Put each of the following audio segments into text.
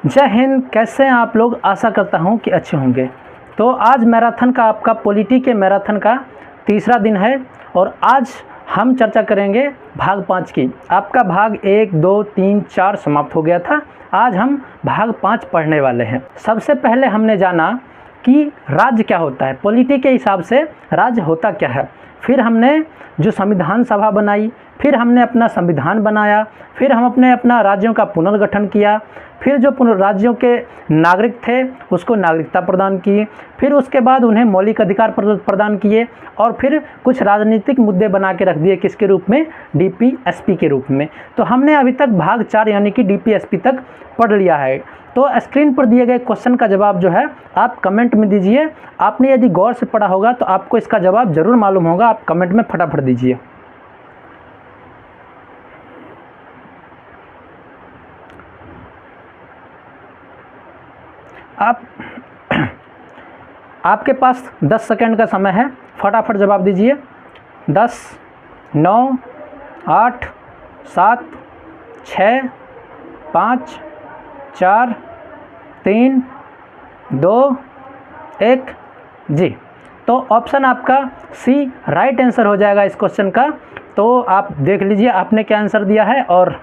जय हिंद। कैसे हैं आप लोग? आशा करता हूं कि अच्छे होंगे। तो आज मैराथन का, आपका पॉलिटी के मैराथन का तीसरा दिन है और आज हम चर्चा करेंगे भाग 5 की। आपका भाग 1, 2, 3, 4 समाप्त हो गया था। आज हम भाग 5 पढ़ने वाले हैं। सबसे पहले हमने जाना कि राज्य क्या होता है, पॉलिटी के हिसाब से राज्य होता क्या है। फिर हमने जो संविधान सभा बनाई, फिर हमने अपना संविधान बनाया, फिर हम अपना राज्यों का पुनर्गठन किया, फिर जो राज्यों के नागरिक थे उसको नागरिकता प्रदान की, फिर उसके बाद उन्हें मौलिक अधिकार प्रदान किए और फिर कुछ राजनीतिक मुद्दे बना के रख दिए, किसके रूप में? डीपीएसपी के रूप में। तो हमने अभी तक भाग 4 यानी कि डीपीएसपी तक पढ़ लिया है। तो स्क्रीन पर दिए गए क्वेश्चन का जवाब जो है आप कमेंट में दीजिए। आपने यदि गौर से पढ़ा होगा तो आपको इसका जवाब जरूर मालूम होगा। आप कमेंट में फटाफट दीजिए। आपके पास 10 सेकंड का समय है, फटाफट जवाब दीजिए। 10, 9, 8, 7, 6, 5, 4, 3, 2, 1 जी। तो ऑप्शन आपका सी राइट आंसर हो जाएगा इस क्वेश्चन का। तो आप देख लीजिए आपने क्या आंसर दिया है। और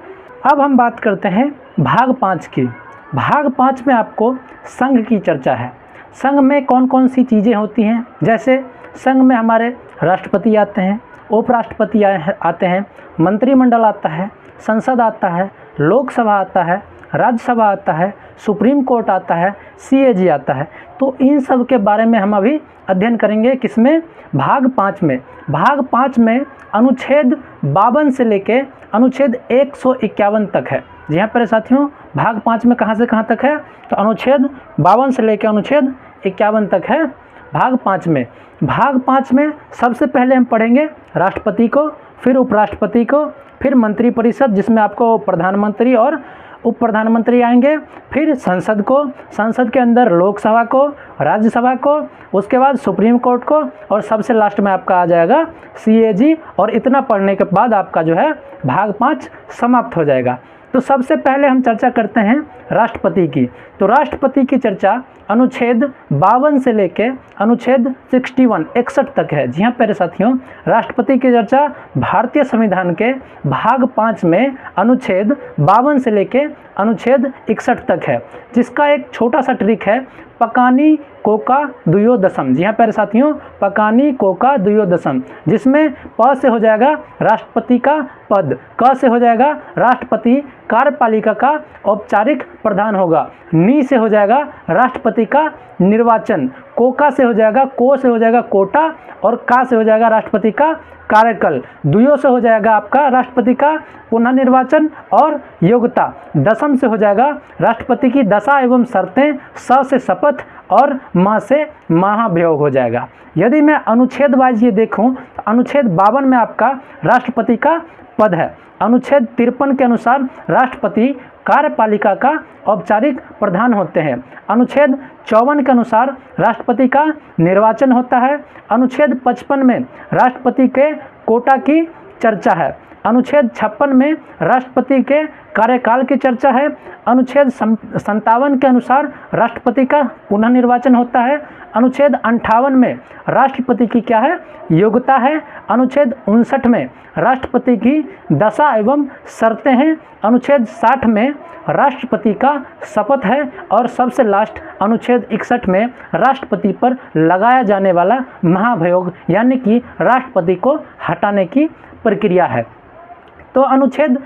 अब हम बात करते हैं भाग 5 की। भाग 5 में आपको संघ की चर्चा है। संघ में कौन कौन सी चीज़ें होती हैं, जैसे संघ में हमारे राष्ट्रपति आते हैं, उपराष्ट्रपति आते हैं, मंत्रिमंडल आता है, संसद आता है, लोकसभा आता है, राज्यसभा आता है, सुप्रीम कोर्ट आता है, सीएजी आता है। तो इन सब के बारे में हम अभी अध्ययन करेंगे। किसमें? भाग 5 में। भाग 5 में अनुच्छेद 52 से लेके अनुच्छेद 151 तक है। जी हाँ प्यारे साथियों, भाग 5 में कहाँ से कहाँ तक है? तो अनुच्छेद 52 से लेकर अनुच्छेद 51 तक है भाग 5 में। भाग 5 में सबसे पहले हम पढ़ेंगे राष्ट्रपति को, फिर उपराष्ट्रपति को, फिर मंत्रिपरिषद जिसमें आपको प्रधानमंत्री और उप प्रधानमंत्री आएंगे, फिर संसद को, संसद के अंदर लोकसभा को, राज्यसभा को, उसके बाद सुप्रीम कोर्ट को और सबसे लास्ट में आपका आ जाएगा सीएजी। और इतना पढ़ने के बाद आपका जो है भाग 5 समाप्त हो जाएगा। तो सबसे पहले हम चर्चा करते हैं राष्ट्रपति की। तो राष्ट्रपति की चर्चा अनुच्छेद 52 से लेके अनुच्छेद 61 तक है। जी हाँ प्यारे साथियों, राष्ट्रपति की चर्चा भारतीय संविधान के भाग 5 में अनुच्छेद 52 से लेके अनुच्छेद 61 तक है, जिसका एक छोटा सा ट्रिक है, पकानी कोका द्वयोदशम। जी हाँ प्यारे साथियों, पकानी कोका द्वयोदशम, जिसमें प से हो जाएगा राष्ट्रपति का पद, क से हो जाएगा राष्ट्रपति कार्यपालिका का औपचारिक प्रधान होगा, नी से हो जाएगा राष्ट्रपति का निर्वाचन, कोका से हो जाएगा, को से हो जाएगा कोटा और का से हो जाएगा राष्ट्रपति का कार्यकाल, द्वयो से हो जाएगा आपका राष्ट्रपति का पुनः निर्वाचन और योग्यता, दशम से हो जाएगा राष्ट्रपति की दशा एवं शर्तें, स से शपथ और म से महाभियोग हो जाएगा। यदि मैं अनुच्छेद वाइज ये देखूं तो अनुच्छेद 52 में आपका राष्ट्रपति का पद है। अनुच्छेद 53 के अनुसार राष्ट्रपति कार्यपालिका का औपचारिक प्रधान होते हैं। अनुच्छेद 54 के अनुसार राष्ट्रपति का निर्वाचन होता है। अनुच्छेद 55 में राष्ट्रपति के कोटा की चर्चा है। अनुच्छेद 56 में राष्ट्रपति के कार्यकाल की चर्चा है। अनुच्छेद 57 के अनुसार राष्ट्रपति का पुनः निर्वाचन होता है। अनुच्छेद 58 में राष्ट्रपति की क्या है? योग्यता है। अनुच्छेद 59 में राष्ट्रपति की दशा एवं शर्तें हैं। अनुच्छेद 60 में राष्ट्रपति का शपथ है और सबसे लास्ट अनुच्छेद 61 में राष्ट्रपति पर लगाया जाने वाला महाभियोग यानी कि राष्ट्रपति को हटाने की प्रक्रिया है। तो अनुच्छेद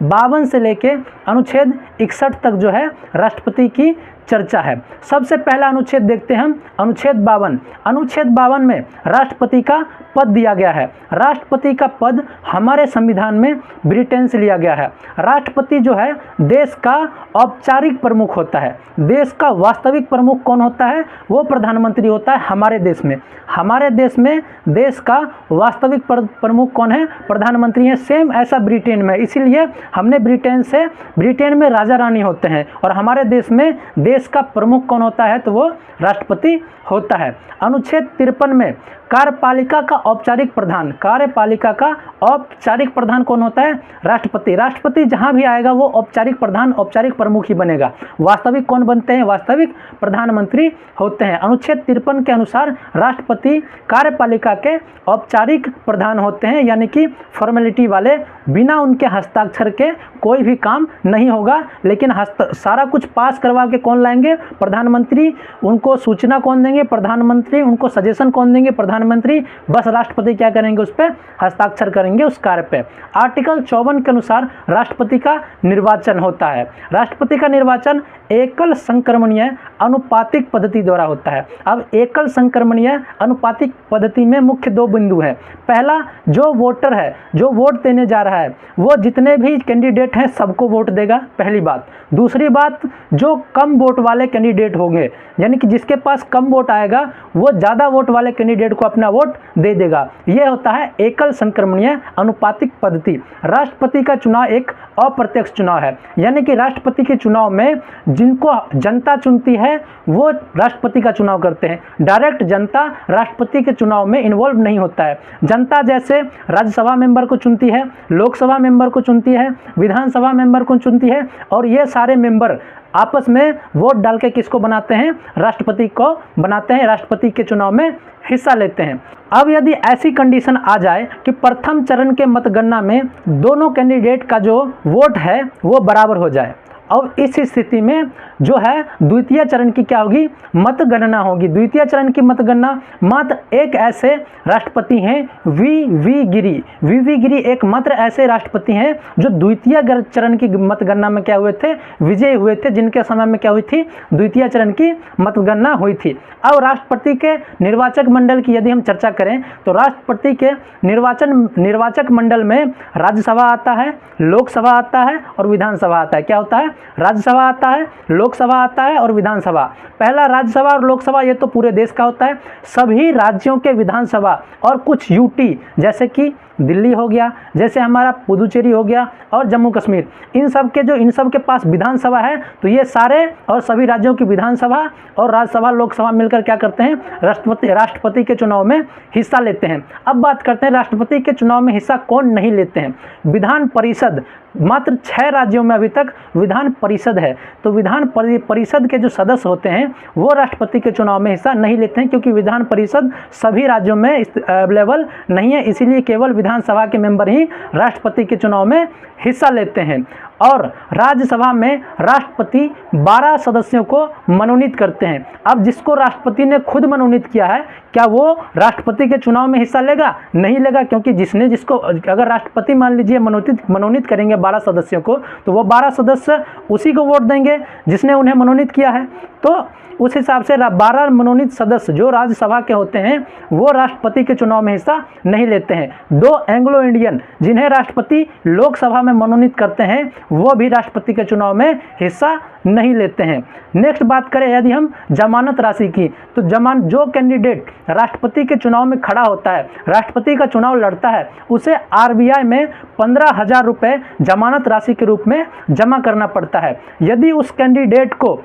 52 से लेके अनुच्छेद 61 तक जो है राष्ट्रपति की चर्चा है। सबसे पहला अनुच्छेद देखते हैं हम, अनुच्छेद 52। अनुच्छेद 52 में राष्ट्रपति का पद दिया गया है। राष्ट्रपति का पद हमारे संविधान में ब्रिटेन से लिया गया है। राष्ट्रपति जो है देश का औपचारिक प्रमुख होता है। देश का वास्तविक प्रमुख कौन होता है? वो प्रधानमंत्री होता है हमारे देश में। हमारे देश में देश का वास्तविक प्रमुख कौन है? प्रधानमंत्री है। सेम ऐसा ब्रिटेन में, इसीलिए हमने ब्रिटेन में राजा रानी होते हैं और हमारे देश में देश का प्रमुख कौन होता है? तो वो राष्ट्रपति होता है। अनुच्छेद 53 में कार्यपालिका का औपचारिक प्रधान, कार्यपालिका का औपचारिक प्रधान कौन होता है? राष्ट्रपति। राष्ट्रपति जहां भी आएगा वो औपचारिक प्रधान, औपचारिक प्रमुख ही बनेगा। वास्तविक कौन बनते हैं? वास्तविक प्रधानमंत्री होते हैं। अनुच्छेद 53 के अनुसार राष्ट्रपति कार्यपालिका के औपचारिक प्रधान होते हैं, यानी कि फॉर्मेलिटी वाले, बिना उनके हस्ताक्षर के कोई भी काम नहीं होगा। लेकिन सारा कुछ पास करवा के कौन लाएंगे? प्रधानमंत्री। उनको सूचना कौन देंगे? प्रधानमंत्री। उनको सजेशन कौन देंगे? प्रधानमंत्री। बस राष्ट्रपति क्या करेंगे? उस पर हस्ताक्षर करेंगे उस कार्य पे। आर्टिकल 54 के अनुसार राष्ट्रपति का निर्वाचन होता है। राष्ट्रपति का निर्वाचन एकल संक्रमणीय अनुपातिक पद्धति द्वारा होता है। अब एकल संक्रमणीय अनुपातिक पद्धति में मुख्य दो बिंदु है। पहला, जो वोटर है, जो वोट देने जा रहा है, वो जितने भी कैंडिडेट हैं सबको वोट देगा, पहली बात। दूसरी बात, जो कम वोट वाले कैंडिडेट होंगे, यानी कि जिसके पास कम वोट आएगा वो ज़्यादा वोट वाले कैंडिडेट को अपना वोट दे देगा। यह होता है एकल संक्रमणीय अनुपातिक पद्धति। राष्ट्रपति का चुनाव एक अप्रत्यक्ष चुनाव है, यानी कि राष्ट्रपति के चुनाव में जिनको जनता चुनती है वो राष्ट्रपति का चुनाव करते हैं। डायरेक्ट जनता राष्ट्रपति के चुनाव में इन्वॉल्व नहीं होता है। जनता जैसे राज्यसभा मेंबर को चुनती है, लोकसभा मेंबर को चुनती है, विधानसभा मेंबर को चुनती है, और ये सारे मेंबर आपस में वोट डाल के किसको बनाते हैं? राष्ट्रपति को बनाते हैं, राष्ट्रपति के चुनाव में हिस्सा लेते हैं। अब यदि ऐसी कंडीशन आ जाए कि प्रथम चरण के मतगणना में दोनों कैंडिडेट का जो वोट है वो बराबर हो जाए, अब इस स्थिति में जो है द्वितीय चरण की क्या होगी? मतगणना होगी। द्वितीय चरण की मतगणना मात्र एक ऐसे राष्ट्रपति हैं वी गिरी एकमात्र ऐसे राष्ट्रपति हैं जो द्वितीय चरण की मतगणना में क्या हुए थे? विजयी हुए थे, जिनके समय में क्या हुई थी? द्वितीय चरण की मतगणना हुई थी। अब राष्ट्रपति के निर्वाचक मंडल की यदि हम चर्चा करें तो राष्ट्रपति के निर्वाचक मंडल में राज्यसभा आता है, लोकसभा आता है और विधानसभा आता है। क्या होता है? राज्यसभा आता है, लोकसभा आता है और विधानसभा। पहला राज्यसभा और लोकसभा ये तो पूरे देश का होता है। सभी राज्यों के विधानसभा और कुछ यूटी जैसे कि दिल्ली हो गया, जैसे हमारा पुदुचेरी हो गया और जम्मू कश्मीर, इन सब के पास विधानसभा है, तो ये सारे और सभी राज्यों की विधानसभा और राज्यसभा लोकसभा मिलकर क्या करते हैं? राष्ट्रपति के चुनाव में हिस्सा लेते हैं। अब बात करते हैं राष्ट्रपति के चुनाव में हिस्सा कौन नहीं लेते हैं। विधान परिषद, मात्र 6 राज्यों में अभी तक विधान परिषद है, तो विधान परिषद के जो सदस्य होते हैं वो राष्ट्रपति के चुनाव में हिस्सा नहीं लेते हैं, क्योंकि विधान परिषद सभी राज्यों में अवेलेबल नहीं है, इसीलिए केवल विधानसभा के मेंबर ही राष्ट्रपति के चुनाव में हिस्सा लेते हैं। और राज्यसभा में राष्ट्रपति 12 सदस्यों को मनोनीत करते हैं। अब जिसको राष्ट्रपति ने खुद मनोनीत किया है, क्या वो राष्ट्रपति के चुनाव में हिस्सा लेगा? नहीं लेगा, क्योंकि जिसको अगर राष्ट्रपति मान लीजिए मनोनीत करेंगे 12 सदस्यों को, तो वो 12 सदस्य उसी को वोट देंगे जिसने उन्हें मनोनीत किया है। तो उस हिसाब से 12 मनोनीत सदस्य जो राज्यसभा के होते हैं वो राष्ट्रपति के चुनाव में हिस्सा नहीं लेते हैं। 2 एंग्लो इंडियन जिन्हें राष्ट्रपति लोकसभा में मनोनीत करते हैं वो भी राष्ट्रपति के चुनाव में हिस्सा नहीं लेते हैं। नेक्स्ट बात करें यदि हम जमानत राशि की, तो जो कैंडिडेट राष्ट्रपति के चुनाव में खड़ा होता है, राष्ट्रपति का चुनाव लड़ता है, उसे आरबीआई में 15,000 रुपये जमानत राशि के रूप में जमा करना पड़ता है। यदि उस कैंडिडेट को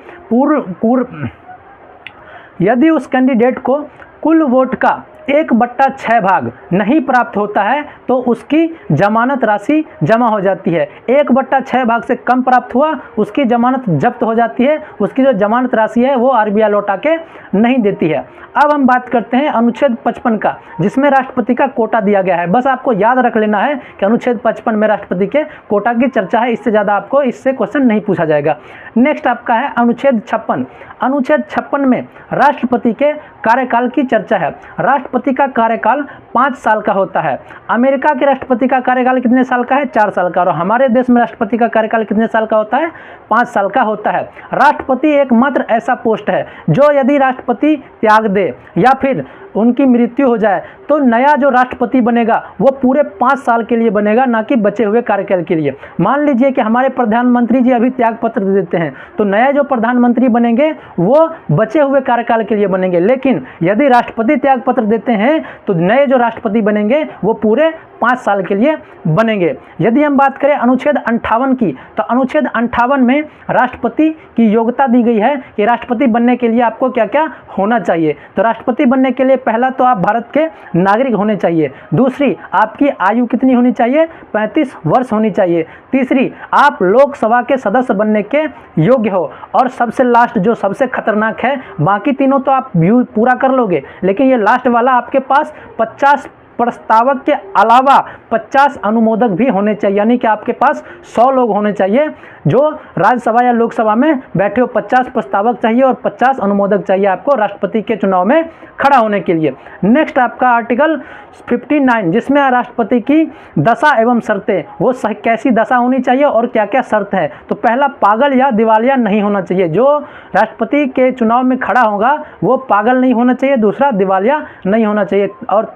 कुल वोट का 1/6 भाग नहीं प्राप्त होता है तो उसकी जमानत राशि जमा हो जाती है। 1/6 भाग से कम प्राप्त हुआ, उसकी जमानत जब्त हो जाती है, उसकी जो जमानत राशि है वो आरबीआई लौटा के नहीं देती है। अब हम बात करते हैं अनुच्छेद 55 का, जिसमें राष्ट्रपति का कोटा दिया गया है। बस आपको याद रख लेना है कि अनुच्छेद 55 में राष्ट्रपति के कोटा की चर्चा है, इससे ज़्यादा आपको इससे क्वेश्चन नहीं पूछा जाएगा। नेक्स्ट आपका है अनुच्छेद 56। अनुच्छेद 56 में राष्ट्रपति के कार्यकाल की चर्चा है। राष्ट्रपति का कार्यकाल 5 साल का होता है। अमेरिका के राष्ट्रपति का कार्यकाल कितने साल का है? 4 साल का। और हमारे देश में राष्ट्रपति का कार्यकाल कितने साल का होता है? 5 साल का होता है। राष्ट्रपति एकमात्र ऐसा पोस्ट है जो यदि राष्ट्रपति त्याग दे या फिर उनकी मृत्यु हो जाए तो नया जो राष्ट्रपति बनेगा वो पूरे 5 साल के लिए बनेगा, ना कि बचे हुए कार्यकाल के लिए। मान लीजिए कि हमारे प्रधानमंत्री जी अभी त्यागपत्र दे देते हैं तो नए जो प्रधानमंत्री बनेंगे वो बचे हुए कार्यकाल के लिए बनेंगे, लेकिन यदि राष्ट्रपति त्यागपत्र देते हैं तो नए जो राष्ट्रपति बनेंगे वो पूरे 5 साल के लिए बनेंगे। यदि हम बात करें अनुच्छेद 58 की, तो अनुच्छेद 58 में राष्ट्रपति की योग्यता दी गई है कि राष्ट्रपति बनने के लिए आपको क्या क्या होना चाहिए। तो राष्ट्रपति बनने के लिए पहला तो आप भारत के नागरिक होने चाहिए, दूसरी आपकी आयु कितनी होनी चाहिए, 35 वर्ष होनी चाहिए, तीसरी आप लोकसभा के सदस्य बनने के योग्य हो, और सबसे लास्ट जो सबसे खतरनाक है, बाकी तीनों तो आप पूरा कर लोगे, लेकिन ये लास्ट वाला आपके पास 50 प्रस्तावक के अलावा 50 अनुमोदक भी होने चाहिए, यानी कि आपके पास 100 लोग होने चाहिए जो राज्यसभा या लोकसभा में बैठे हो। 50 प्रस्तावक चाहिए और 50 अनुमोदक चाहिए आपको राष्ट्रपति के चुनाव में खड़ा होने के लिए। नेक्स्ट आपका आर्टिकल 59, जिसमें राष्ट्रपति की दशा एवं शर्तें, वो कैसी दशा होनी चाहिए और क्या क्या शर्त है। तो पहला, पागल या दिवालिया नहीं होना चाहिए, जो राष्ट्रपति के चुनाव में खड़ा होगा वो पागल नहीं होना चाहिए, दूसरा दिवालिया नहीं होना चाहिए, और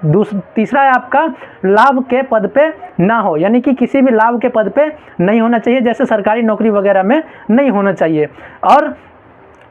तीसरा है आपका लाभ के पद पे ना हो, यानी कि किसी भी लाभ के पद पे नहीं होना चाहिए, जैसे सरकारी नौकरी वगैरह में नहीं होना चाहिए। और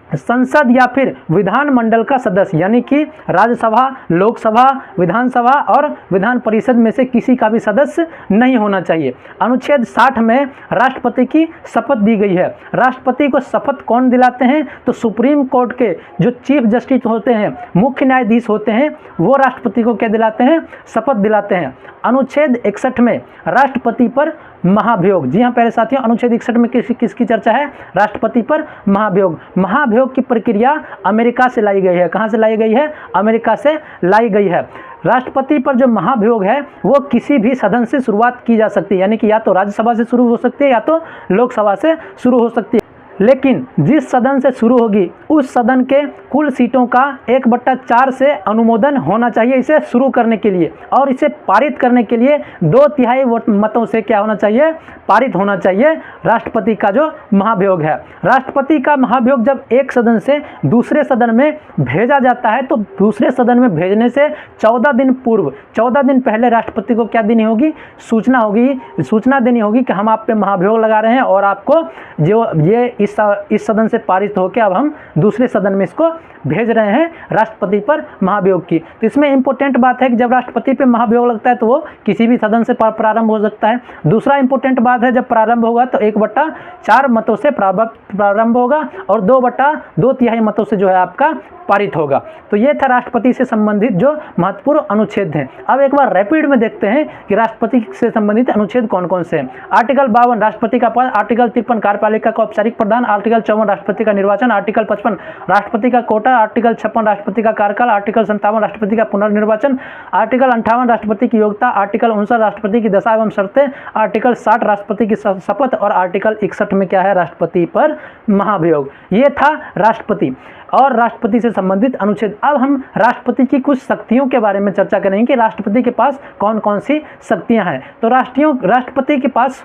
संसद या फिर विधानमंडल का सदस्य, यानी कि राज्यसभा, लोकसभा, विधानसभा और विधान परिषद में से किसी का भी सदस्य नहीं होना चाहिए। अनुच्छेद 60 में राष्ट्रपति की शपथ दी गई है। राष्ट्रपति को शपथ कौन दिलाते हैं, तो सुप्रीम कोर्ट के जो चीफ जस्टिस होते हैं, मुख्य न्यायाधीश होते हैं, वो राष्ट्रपति को क्या दिलाते हैं, शपथ दिलाते हैं। अनुच्छेद 61 में राष्ट्रपति पर महाभियोग, जी हाँ प्यारे साथियों, अनुच्छेद 61 में किसकी चर्चा है, राष्ट्रपति पर महाभियोग। महाभियोग की प्रक्रिया अमेरिका से लाई गई है। कहाँ से लाई गई है, अमेरिका से लाई गई है। राष्ट्रपति पर जो महाभियोग है वो किसी भी सदन से शुरुआत की जा सकती है, यानी कि या तो राज्यसभा से शुरू हो सकती है या तो लोकसभा से शुरू हो सकती है, लेकिन जिस सदन से शुरू होगी उस सदन के कुल सीटों का 1/4 से अनुमोदन होना चाहिए इसे शुरू करने के लिए, और इसे पारित करने के लिए 2/3 मतों से क्या होना चाहिए, पारित होना चाहिए राष्ट्रपति का जो महाभियोग है। राष्ट्रपति का महाभियोग जब एक सदन से दूसरे सदन में भेजा जाता है तो दूसरे सदन में भेजने से 14 दिन पूर्व, 14 दिन पहले राष्ट्रपति को क्या देनी होगी, सूचना देनी होगी कि हम आप पे महाभियोग लगा रहे हैं और आपको जो ये इस सदन से पारित होकर अब हम दूसरे सदन में इसको भेज रहे हैं राष्ट्रपति पर महाभियोग की। तो इसमें इंपॉर्टेंट बात है कि जब राष्ट्रपति पे महाभियोग लगता है तो वो किसी भी सदन से प्रारंभ हो सकता है। दूसरा इंपॉर्टेंट बात है, जब प्रारंभ होगा तो 1/4 मतों से प्रारंभ होगा और 2/2 मतों से जो है आपका पारित होगा। तो ये था राष्ट्रपति से संबंधित जो महत्वपूर्ण अनुच्छेद हैं। अब एक बार रैपिड में देखते हैं कि राष्ट्रपति से संबंधित अनुच्छेद कौन कौन से हैं। आर्टिकल 52 राष्ट्रपति का पद, आर्टिकल 53 कार्यपालिका का औपचारिक प्रदान, आर्टिकल 54 राष्ट्रपति का निर्वाचन, आर्टिकल 55 राष्ट्रपति का कोटा, आर्टिकल 56 राष्ट्रपति का कार्यकाल, आर्टिकल 57 राष्ट्रपति का पुनर्निर्वाचन, आर्टिकल 58 राष्ट्रपति की योग्यता, आर्टिकल 59 राष्ट्रपति की दशा एवं शर्तें, आर्टिकल 60 राष्ट्रपति की शपथ और आर्टिकल 61 में क्या है, राष्ट्रपति पर महाभियोग। ये था राष्ट्रपति और राष्ट्रपति से संबंधित अनुच्छेद। अब हम राष्ट्रपति की कुछ शक्तियों के बारे में चर्चा करेंगे कि राष्ट्रपति के पास कौन कौन सी शक्तियां हैं। तो राष्ट्रपति के पास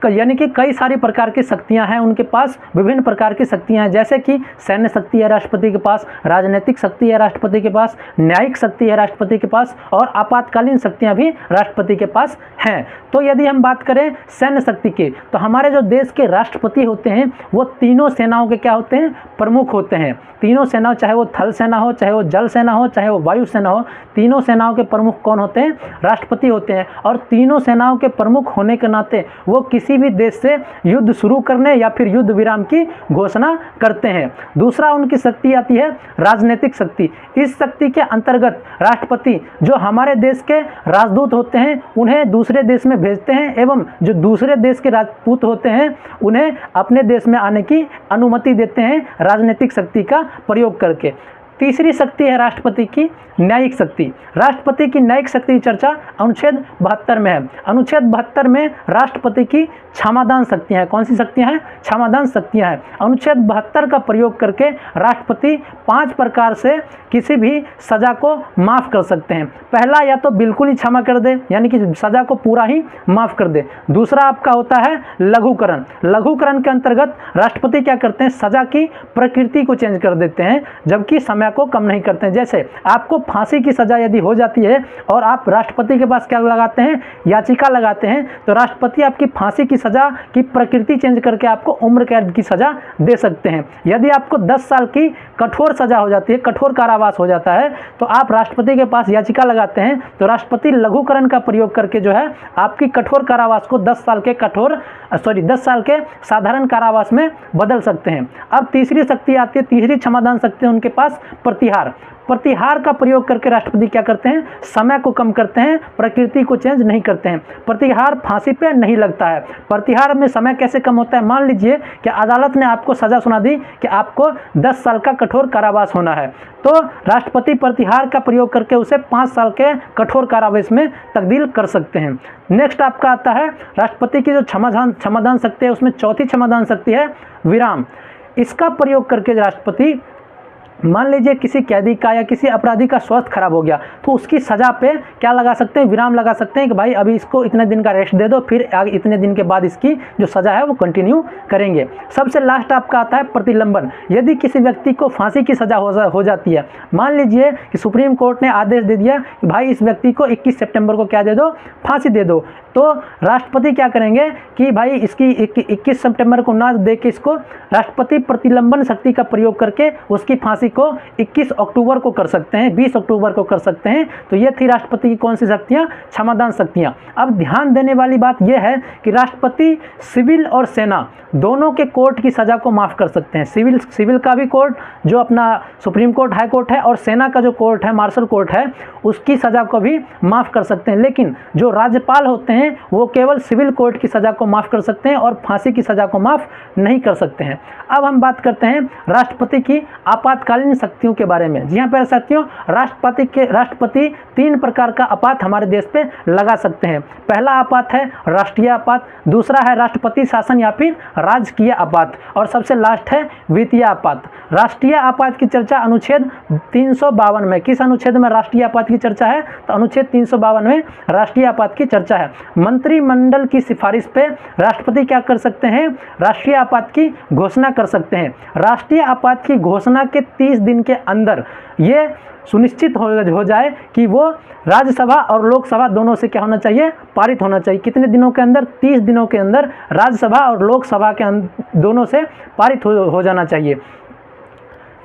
यानी कि कई सारी प्रकार की शक्तियां हैं, उनके पास विभिन्न प्रकार की शक्तियां हैं, जैसे कि सैन्य शक्ति है राष्ट्रपति के पास, राजनीतिक शक्ति है राष्ट्रपति के पास, न्यायिक शक्ति है राष्ट्रपति के पास और आपातकालीन शक्तियां भी राष्ट्रपति के पास हैं। तो यदि हम बात करें सैन्य शक्ति की, तो हमारे जो देश के राष्ट्रपति होते हैं वो तीनों सेनाओं के क्या होते हैं, प्रमुख होते हैं। तीनों सेनाओं, चाहे वो थल सेना हो, चाहे वो जल सेना हो, चाहे वो वायु सेना हो, तीनों सेनाओं के प्रमुख कौन होते हैं, राष्ट्रपति होते हैं। और तीनों सेनाओं के प्रमुख होने के नाते वो किसी भी देश से युद्ध शुरू करने या फिर युद्ध विराम की घोषणा करते हैं। दूसरा उनकी शक्ति आती है राजनीतिक शक्ति। इस शक्ति के अंतर्गत राष्ट्रपति जो हमारे देश के राजदूत होते हैं उन्हें दूसरे देश में भेजते हैं एवं जो दूसरे देश के राजपूत होते हैं उन्हें अपने देश में आने की अनुमति देते हैं राजनीतिक शक्ति का प्रयोग करके। तीसरी शक्ति है राष्ट्रपति की न्यायिक शक्ति। राष्ट्रपति की न्यायिक शक्ति की चर्चा अनुच्छेद 72 में है। अनुच्छेद 72 में राष्ट्रपति की क्षमादान शक्तियां हैं। कौन सी शक्तियां हैं, क्षमादान शक्तियां हैं। अनुच्छेद 72 का प्रयोग करके राष्ट्रपति 5 प्रकार से किसी भी सजा को माफ कर सकते हैं। पहला, या तो बिल्कुल ही क्षमा कर दे, यानी कि सजा को पूरा ही माफ कर दे। दूसरा आपका होता है लघुकरण। लघुकरण के अंतर्गत राष्ट्रपति क्या करते हैं, सजा की प्रकृति को चेंज कर देते हैं, जबकि समय समय को कम नहीं करते हैं। जैसे आपको फांसी की सज़ा यदि हो जाती है और आप राष्ट्रपति के पास क्या लगाते हैं, याचिका लगाते हैं, तो राष्ट्रपति आपकी फांसी की सज़ा की प्रकृति चेंज करके आपको उम्र कैद की सज़ा दे सकते हैं। यदि आपको 10 साल की कठोर सज़ा हो जाती है, कठोर कारावास हो जाता है, तो आप राष्ट्रपति के पास याचिका लगाते हैं, तो राष्ट्रपति लघुकरण का प्रयोग करके जो है आपकी कठोर कारावास को 10 साल के साधारण कारावास में बदल सकते हैं। अब तीसरी शक्ति आती है, तीसरी क्षमादान शक्ति है उनके पास, प्रतिहार। प्रतिहार का प्रयोग करके राष्ट्रपति क्या करते हैं, समय को कम करते हैं, प्रकृति को चेंज नहीं करते हैं। प्रतिहार फांसी पे नहीं लगता है। प्रतिहार में समय कैसे कम होता है, मान लीजिए कि अदालत ने आपको सज़ा सुना दी कि आपको 10 साल का कठोर कारावास होना है, तो राष्ट्रपति प्रतिहार का प्रयोग करके उसे 5 साल के कठोर कारावास में तब्दील कर सकते हैं। नेक्स्ट आपका आता है राष्ट्रपति की जो क्षमादान शक्ति है, उसमें चौथी क्षमादान शक्ति है विराम। इसका प्रयोग करके राष्ट्रपति, मान लीजिए किसी कैदी का या किसी अपराधी का स्वास्थ्य खराब हो गया, तो उसकी सज़ा पे क्या लगा सकते हैं, विराम लगा सकते हैं कि भाई अभी इसको इतने दिन का रेस्ट दे दो, फिर आगे इतने दिन के बाद इसकी जो सज़ा है वो कंटिन्यू करेंगे। सबसे लास्ट आपका आता है प्रतिलंबन। यदि किसी व्यक्ति को फांसी की सज़ा हो जाती है, मान लीजिए कि सुप्रीम कोर्ट ने आदेश दे दिया कि भाई इस व्यक्ति को 21 सितंबर को क्या दे दो, फांसी दे दो, तो राष्ट्रपति क्या करेंगे कि भाई इसकी 21 सितंबर को ना दे के इसको राष्ट्रपति प्रतिलंबन शक्ति का प्रयोग करके उसकी फांसी को 21 अक्टूबर को कर सकते हैं, 20 अक्टूबर को कर सकते हैं। तो ये थी राष्ट्रपति की कौन सी शक्तियां, क्षमादान शक्तियां। अब ध्यान देने वाली बात यह है कि राष्ट्रपति सिविल और सेना दोनों के कोर्ट की सज़ा को माफ़ कर सकते हैं। सिविल का भी कोर्ट जो अपना सुप्रीम कोर्ट, हाई कोर्ट है, और सेना का जो कोर्ट है, मार्शल कोर्ट है, उसकी सज़ा को भी माफ़ कर सकते हैं। लेकिन जो राज्यपाल होते हैं वो केवल सिविल कोर्ट की सज़ा को माफ़ कर सकते हैं और फांसी की सज़ा को माफ़ नहीं कर सकते हैं। अब हम बात करते हैं राष्ट्रपति की आपातकालीन शक्तियों के बारे में। जी हाँ प्यारे साथियों, राष्ट्रपति 3 प्रकार का आपात हमारे देश पे लगा सकते हैं। पहला आपात है राष्ट्रीय आपात, दूसरा है राष्ट्रपति शासन या फिर राजकीय आपात, और सबसे लास्ट है वित्तीय आपात। राष्ट्रीय आपात की चर्चा अनुच्छेद 352 में, किस अनुच्छेद में राष्ट्रीय आपात की चर्चा है, तो अनुच्छेद 352 में राष्ट्रीय आपात की चर्चा है। मंत्रिमंडल की सिफारिश पे राष्ट्रपति क्या कर सकते हैं, राष्ट्रीय आपात की घोषणा कर सकते हैं। राष्ट्रीय आपात की घोषणा के 30 दिन के अंदर ये सुनिश्चित हो जाए कि वो राज्यसभा और लोकसभा दोनों से क्या होना चाहिए, पारित होना चाहिए। कितने दिनों के अंदर, 30 दिनों के अंदर राज्यसभा और लोकसभा के दोनों से पारित हो जाना चाहिए।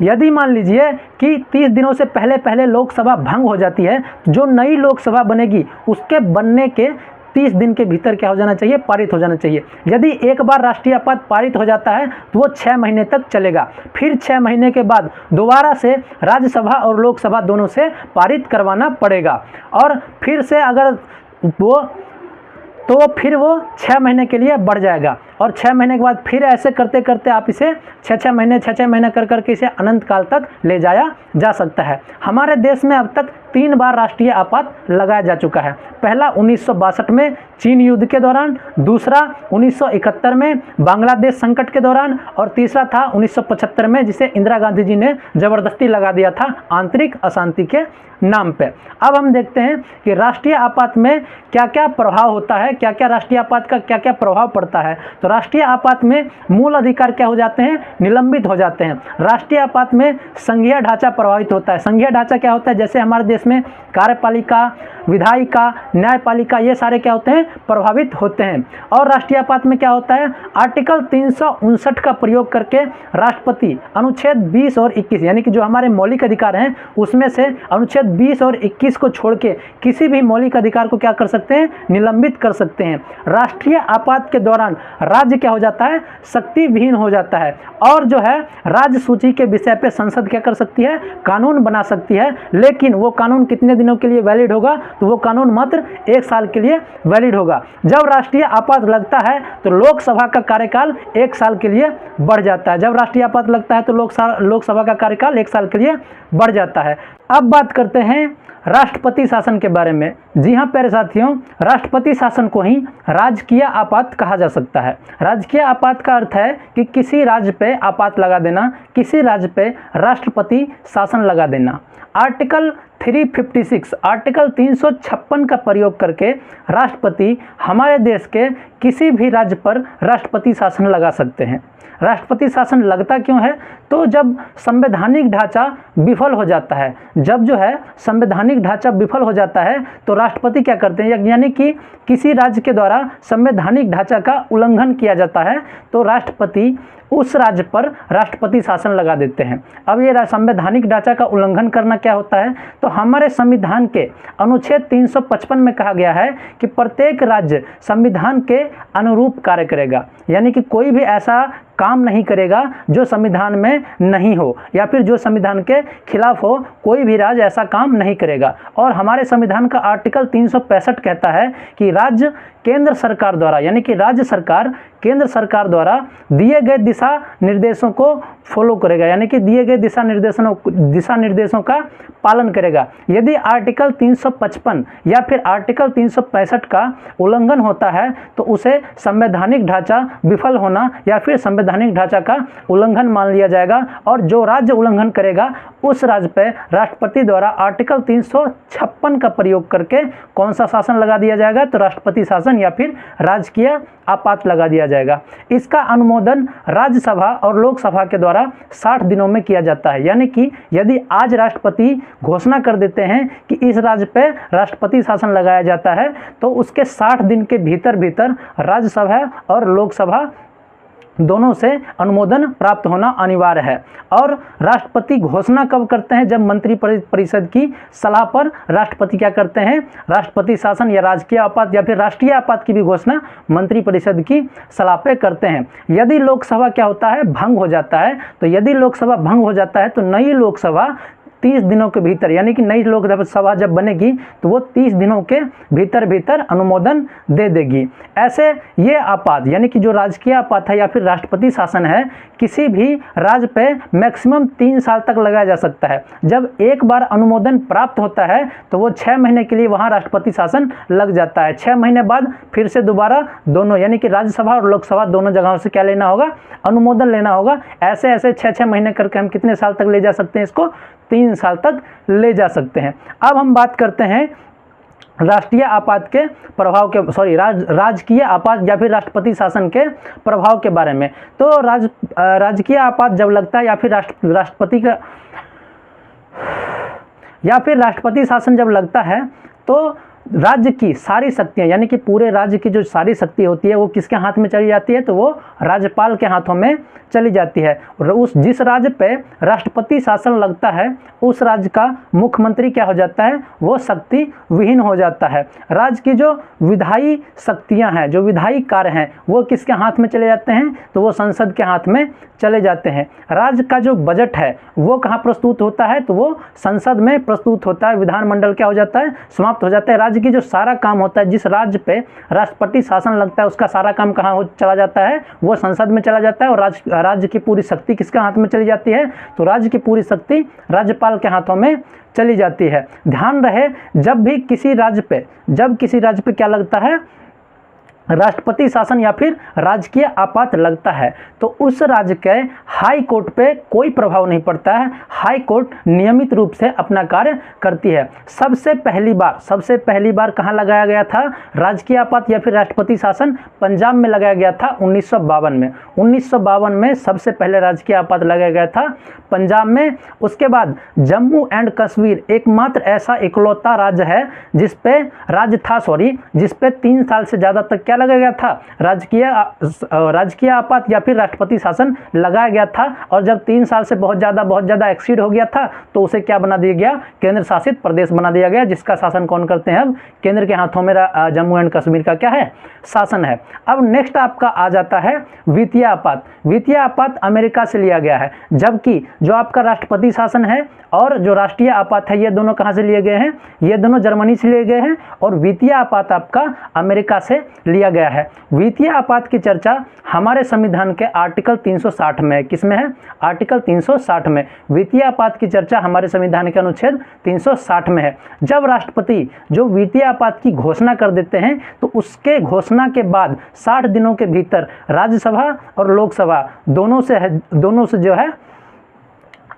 यदि मान लीजिए कि 30 दिनों से पहले लोकसभा भंग हो जाती है, जो नई लोकसभा बनेगी उसके बनने के 30 दिन के भीतर क्या हो जाना चाहिए, पारित हो जाना चाहिए। यदि एक बार राष्ट्रीय आपात पारित हो जाता है तो वो 6 महीने तक चलेगा, फिर 6 महीने के बाद दोबारा से राज्यसभा और लोकसभा दोनों से पारित करवाना पड़ेगा, और फिर से अगर फिर वो 6 महीने के लिए बढ़ जाएगा, और 6 महीने के बाद फिर ऐसे करते करते आप इसे 6 महीने कर करके इसे अनंत काल तक ले जाया जा सकता है। हमारे देश में अब तक 3 बार राष्ट्रीय आपात लगाया जा चुका है। पहला 1962 में चीन युद्ध के दौरान, दूसरा 1971 में बांग्लादेश संकट के दौरान, और तीसरा था 1975 में जिसे इंदिरा गांधी जी ने ज़बरदस्ती लगा दिया था आंतरिक अशांति के नाम पे। अब हम देखते हैं कि राष्ट्रीय आपात में क्या क्या प्रभाव होता है, क्या क्या राष्ट्रीय आपात का क्या क्या प्रभाव पड़ता है। तो राष्ट्रीय आपात में मूल अधिकार क्या हो जाते हैं, निलंबित हो जाते हैं। राष्ट्रीय आपात में संघीय ढांचा प्रभावित होता है। संघीय ढांचा क्या होता है, जैसे हमारे देश में कार्यपालिका, विधायिका, न्यायपालिका, ये सारे क्या होते हैं, प्रभावित होते हैं। और राष्ट्रीय आपात में क्या होता है, आर्टिकल 359 का प्रयोग करके राष्ट्रपति अनुच्छेद 20 और 21 यानी कि जो हमारे मौलिक अधिकार हैं उसमें से अनुच्छेद 20 और 21 को छोड़ के किसी भी मौलिक अधिकार को क्या कर सकते हैं, निलंबित कर सकते हैं। राष्ट्रीय आपात के दौरान राज्य क्या हो जाता है, शक्ति विहीन हो जाता है, और जो है राज्य सूची के विषय पे संसद क्या कर सकती है, कानून बना सकती है। लेकिन वो कानून कितने दिनों के लिए वैलिड होगा, तो वो कानून मात्र 1 साल के लिए वैलिड होगा। जब राष्ट्रीय आपात लगता है तो लोकसभा का कार्यकाल 1 साल के लिए बढ़ जाता है। जब राष्ट्रीय आपात लगता है तो लोकसभा का कार्यकाल 1 साल के लिए बढ़ जाता है। अब बात करते हैं राष्ट्रपति शासन के बारे में। जी हाँ प्यारे साथियों, राष्ट्रपति शासन को ही राजकीय आपात कहा जा सकता है। राजकीय आपात का अर्थ है कि किसी राज्य पे आपात लगा देना, किसी राज्य पे राष्ट्रपति शासन लगा देना। आर्टिकल 356 आर्टिकल 356 का प्रयोग करके राष्ट्रपति हमारे देश के किसी भी राज्य पर राष्ट्रपति शासन लगा सकते हैं। राष्ट्रपति शासन लगता क्यों है? तो जब संवैधानिक ढांचा विफल हो जाता है, जब जो है संवैधानिक ढांचा विफल हो जाता है तो राष्ट्रपति क्या करते हैं, यानी कि किसी राज्य के द्वारा संवैधानिक ढांचा का उल्लंघन किया जाता है तो राष्ट्रपति उस राज्य पर राष्ट्रपति शासन लगा देते हैं। अब ये संवैधानिक ढांचा का उल्लंघन करना क्या होता है? तो हमारे संविधान के अनुच्छेद 355 में कहा गया है कि प्रत्येक राज्य संविधान के अनुरूप कार्य करेगा, यानी कि कोई भी ऐसा काम नहीं करेगा जो संविधान में नहीं हो या फिर जो संविधान के खिलाफ हो, कोई भी राज्य ऐसा काम नहीं करेगा। और हमारे संविधान का आर्टिकल 365 कहता है कि राज्य केंद्र सरकार द्वारा, यानी कि राज्य सरकार केंद्र सरकार द्वारा दिए गए दिशा निर्देशों को फॉलो करेगा, यानी कि दिए गए दिशा निर्देशों का पालन करेगा। यदि आर्टिकल 355 या फिर आर्टिकल 365 का उल्लंघन होता है तो उसे संवैधानिक ढांचा विफल होना या फिर संवैधानिक ढांचा का उल्लंघन मान लिया जाएगा और जो राज्य उल्लंघन करेगा उस राज्य पर राष्ट्रपति द्वारा आर्टिकल 356 का प्रयोग करके कौन सा शासन लगा दिया जाएगा? तो राष्ट्रपति शासन या फिर राजकीय आपात लगा दिया जाएगा। इसका अनुमोदन राज्यसभा और लोकसभा के द्वारा 60 दिनों में किया जाता है, यानी कि यदि आज राष्ट्रपति घोषणा कर देते हैं कि इस राज्य पे राष्ट्रपति शासन लगाया जाता है तो उसके 60 दिन के भीतर राज्यसभा और लोकसभा दोनों से अनुमोदन प्राप्त होना अनिवार्य है। और राष्ट्रपति घोषणा कब करते हैं? जब मंत्री परिषद की सलाह पर राष्ट्रपति क्या करते हैं? राष्ट्रपति शासन या राजकीय आपात या फिर राष्ट्रीय आपात की भी घोषणा मंत्री परिषद की सलाह पे करते हैं। यदि लोकसभा क्या होता है? भंग हो जाता है। तो यदि लोकसभा भंग हो जाता है तो नई लोकसभा 30 दिनों के भीतर, यानी कि नई लोकसभा जब बनेगी तो वो 30 दिनों के भीतर अनुमोदन दे देगी। ऐसे ये आपात, यानी कि जो राजकीय आपात है या फिर राष्ट्रपति शासन है, किसी भी राज्य पे मैक्सिमम 3 साल तक लगाया जा सकता है। जब एक बार अनुमोदन प्राप्त होता है तो वो 6 महीने के लिए वहाँ राष्ट्रपति शासन लग जाता है। 6 महीने बाद फिर से दोबारा दोनों, यानी कि राज्यसभा और लोकसभा दोनों जगहों से क्या लेना होगा? अनुमोदन लेना होगा। ऐसे 6-6 महीने करके हम कितने साल तक ले जा सकते हैं? इसको 3 साल तक ले जा सकते हैं। अब हम बात करते हैं राष्ट्रीय आपात के प्रभाव के, राजकीय आपात या फिर राष्ट्रपति शासन के प्रभाव के बारे में। तो राजकीय आपात जब लगता है या फिर राष्ट्रपति शासन जब लगता है तो राज्य की सारी शक्तियाँ, यानी कि पूरे राज्य की जो सारी शक्ति होती है वो किसके हाथ में चली जाती है? तो वो राज्यपाल के हाथों में चली जाती है। और जिस राज्य पे राष्ट्रपति शासन लगता है उस राज्य का मुख्यमंत्री क्या हो जाता है? वो शक्ति विहीन हो जाता है। राज्य की जो विधायी शक्तियाँ हैं, जो विधायी कार्य हैं, वो किसके हाथ में चले जाते हैं? तो वो संसद के हाथ में चले जाते हैं। राज्य का जो बजट है वो कहाँ प्रस्तुत होता है? तो वो संसद में प्रस्तुत होता है। विधानमंडल क्या हो जाता है? समाप्त हो जाता है। राज्य की जो सारा काम होता है, जिस राज्य पे राष्ट्रपति शासन लगता है उसका सारा काम कहाँ चला जाता है? वो संसद में चला जाता है। और राज्य की पूरी शक्ति किसके हाथ में चली जाती है? तो राज्य की पूरी शक्ति राज्यपाल के हाथों में चली जाती है। ध्यान रहे, जब किसी राज्य पे क्या लगता है? राष्ट्रपति शासन या फिर राजकीय आपात लगता है तो उस राज्य के हाई कोर्ट पे कोई प्रभाव नहीं पड़ता है। हाई कोर्ट नियमित रूप से अपना कार्य करती है। सबसे पहली बार कहाँ लगाया गया था राजकीय आपात या फिर राष्ट्रपति शासन? पंजाब में लगाया गया था 1952 में। 1952 में सबसे पहले राजकीय आपात लगाया गया था पंजाब में। उसके बाद जम्मू एंड कश्मीर एकमात्र ऐसा इकलौता राज्य है जिस पे 3 साल से ज़्यादा तक क्या लगाया गया था? राजकीय आपात या फिर राष्ट्रपति शासन लगाया गया था। और जब 3 साल से बहुत ज़्यादा एक्सीड हो गया था तो उसे क्या बना दिया गया? केंद्र शासित प्रदेश बना दिया गया, जिसका शासन कौन करते हैं? अब केंद्र के हाथों में जम्मू एंड कश्मीर का क्या है? शासन है। अब नेक्स्ट आपका आ जाता है वित्तीय आपात। वित्तीय आपात अमेरिका से लिया गया है, जबकि जो आपका राष्ट्रपति शासन है और जो राष्ट्रीय आपात है ये दोनों कहाँ से लिए गए हैं? ये दोनों जर्मनी से लिए गए हैं। और वित्तीय आपात आपका अमेरिका से लिया गया है। वित्तीय आपात की चर्चा हमारे संविधान के आर्टिकल 360 में है। किसमें है? आर्टिकल 360 में वित्तीय आपात की चर्चा हमारे संविधान के अनुच्छेद 360 में है। जब राष्ट्रपति जो वित्तीय आपात की घोषणा कर देते हैं तो उसके घोषणा के बाद 60 दिनों के भीतर राज्यसभा और लोकसभा दोनों से जो है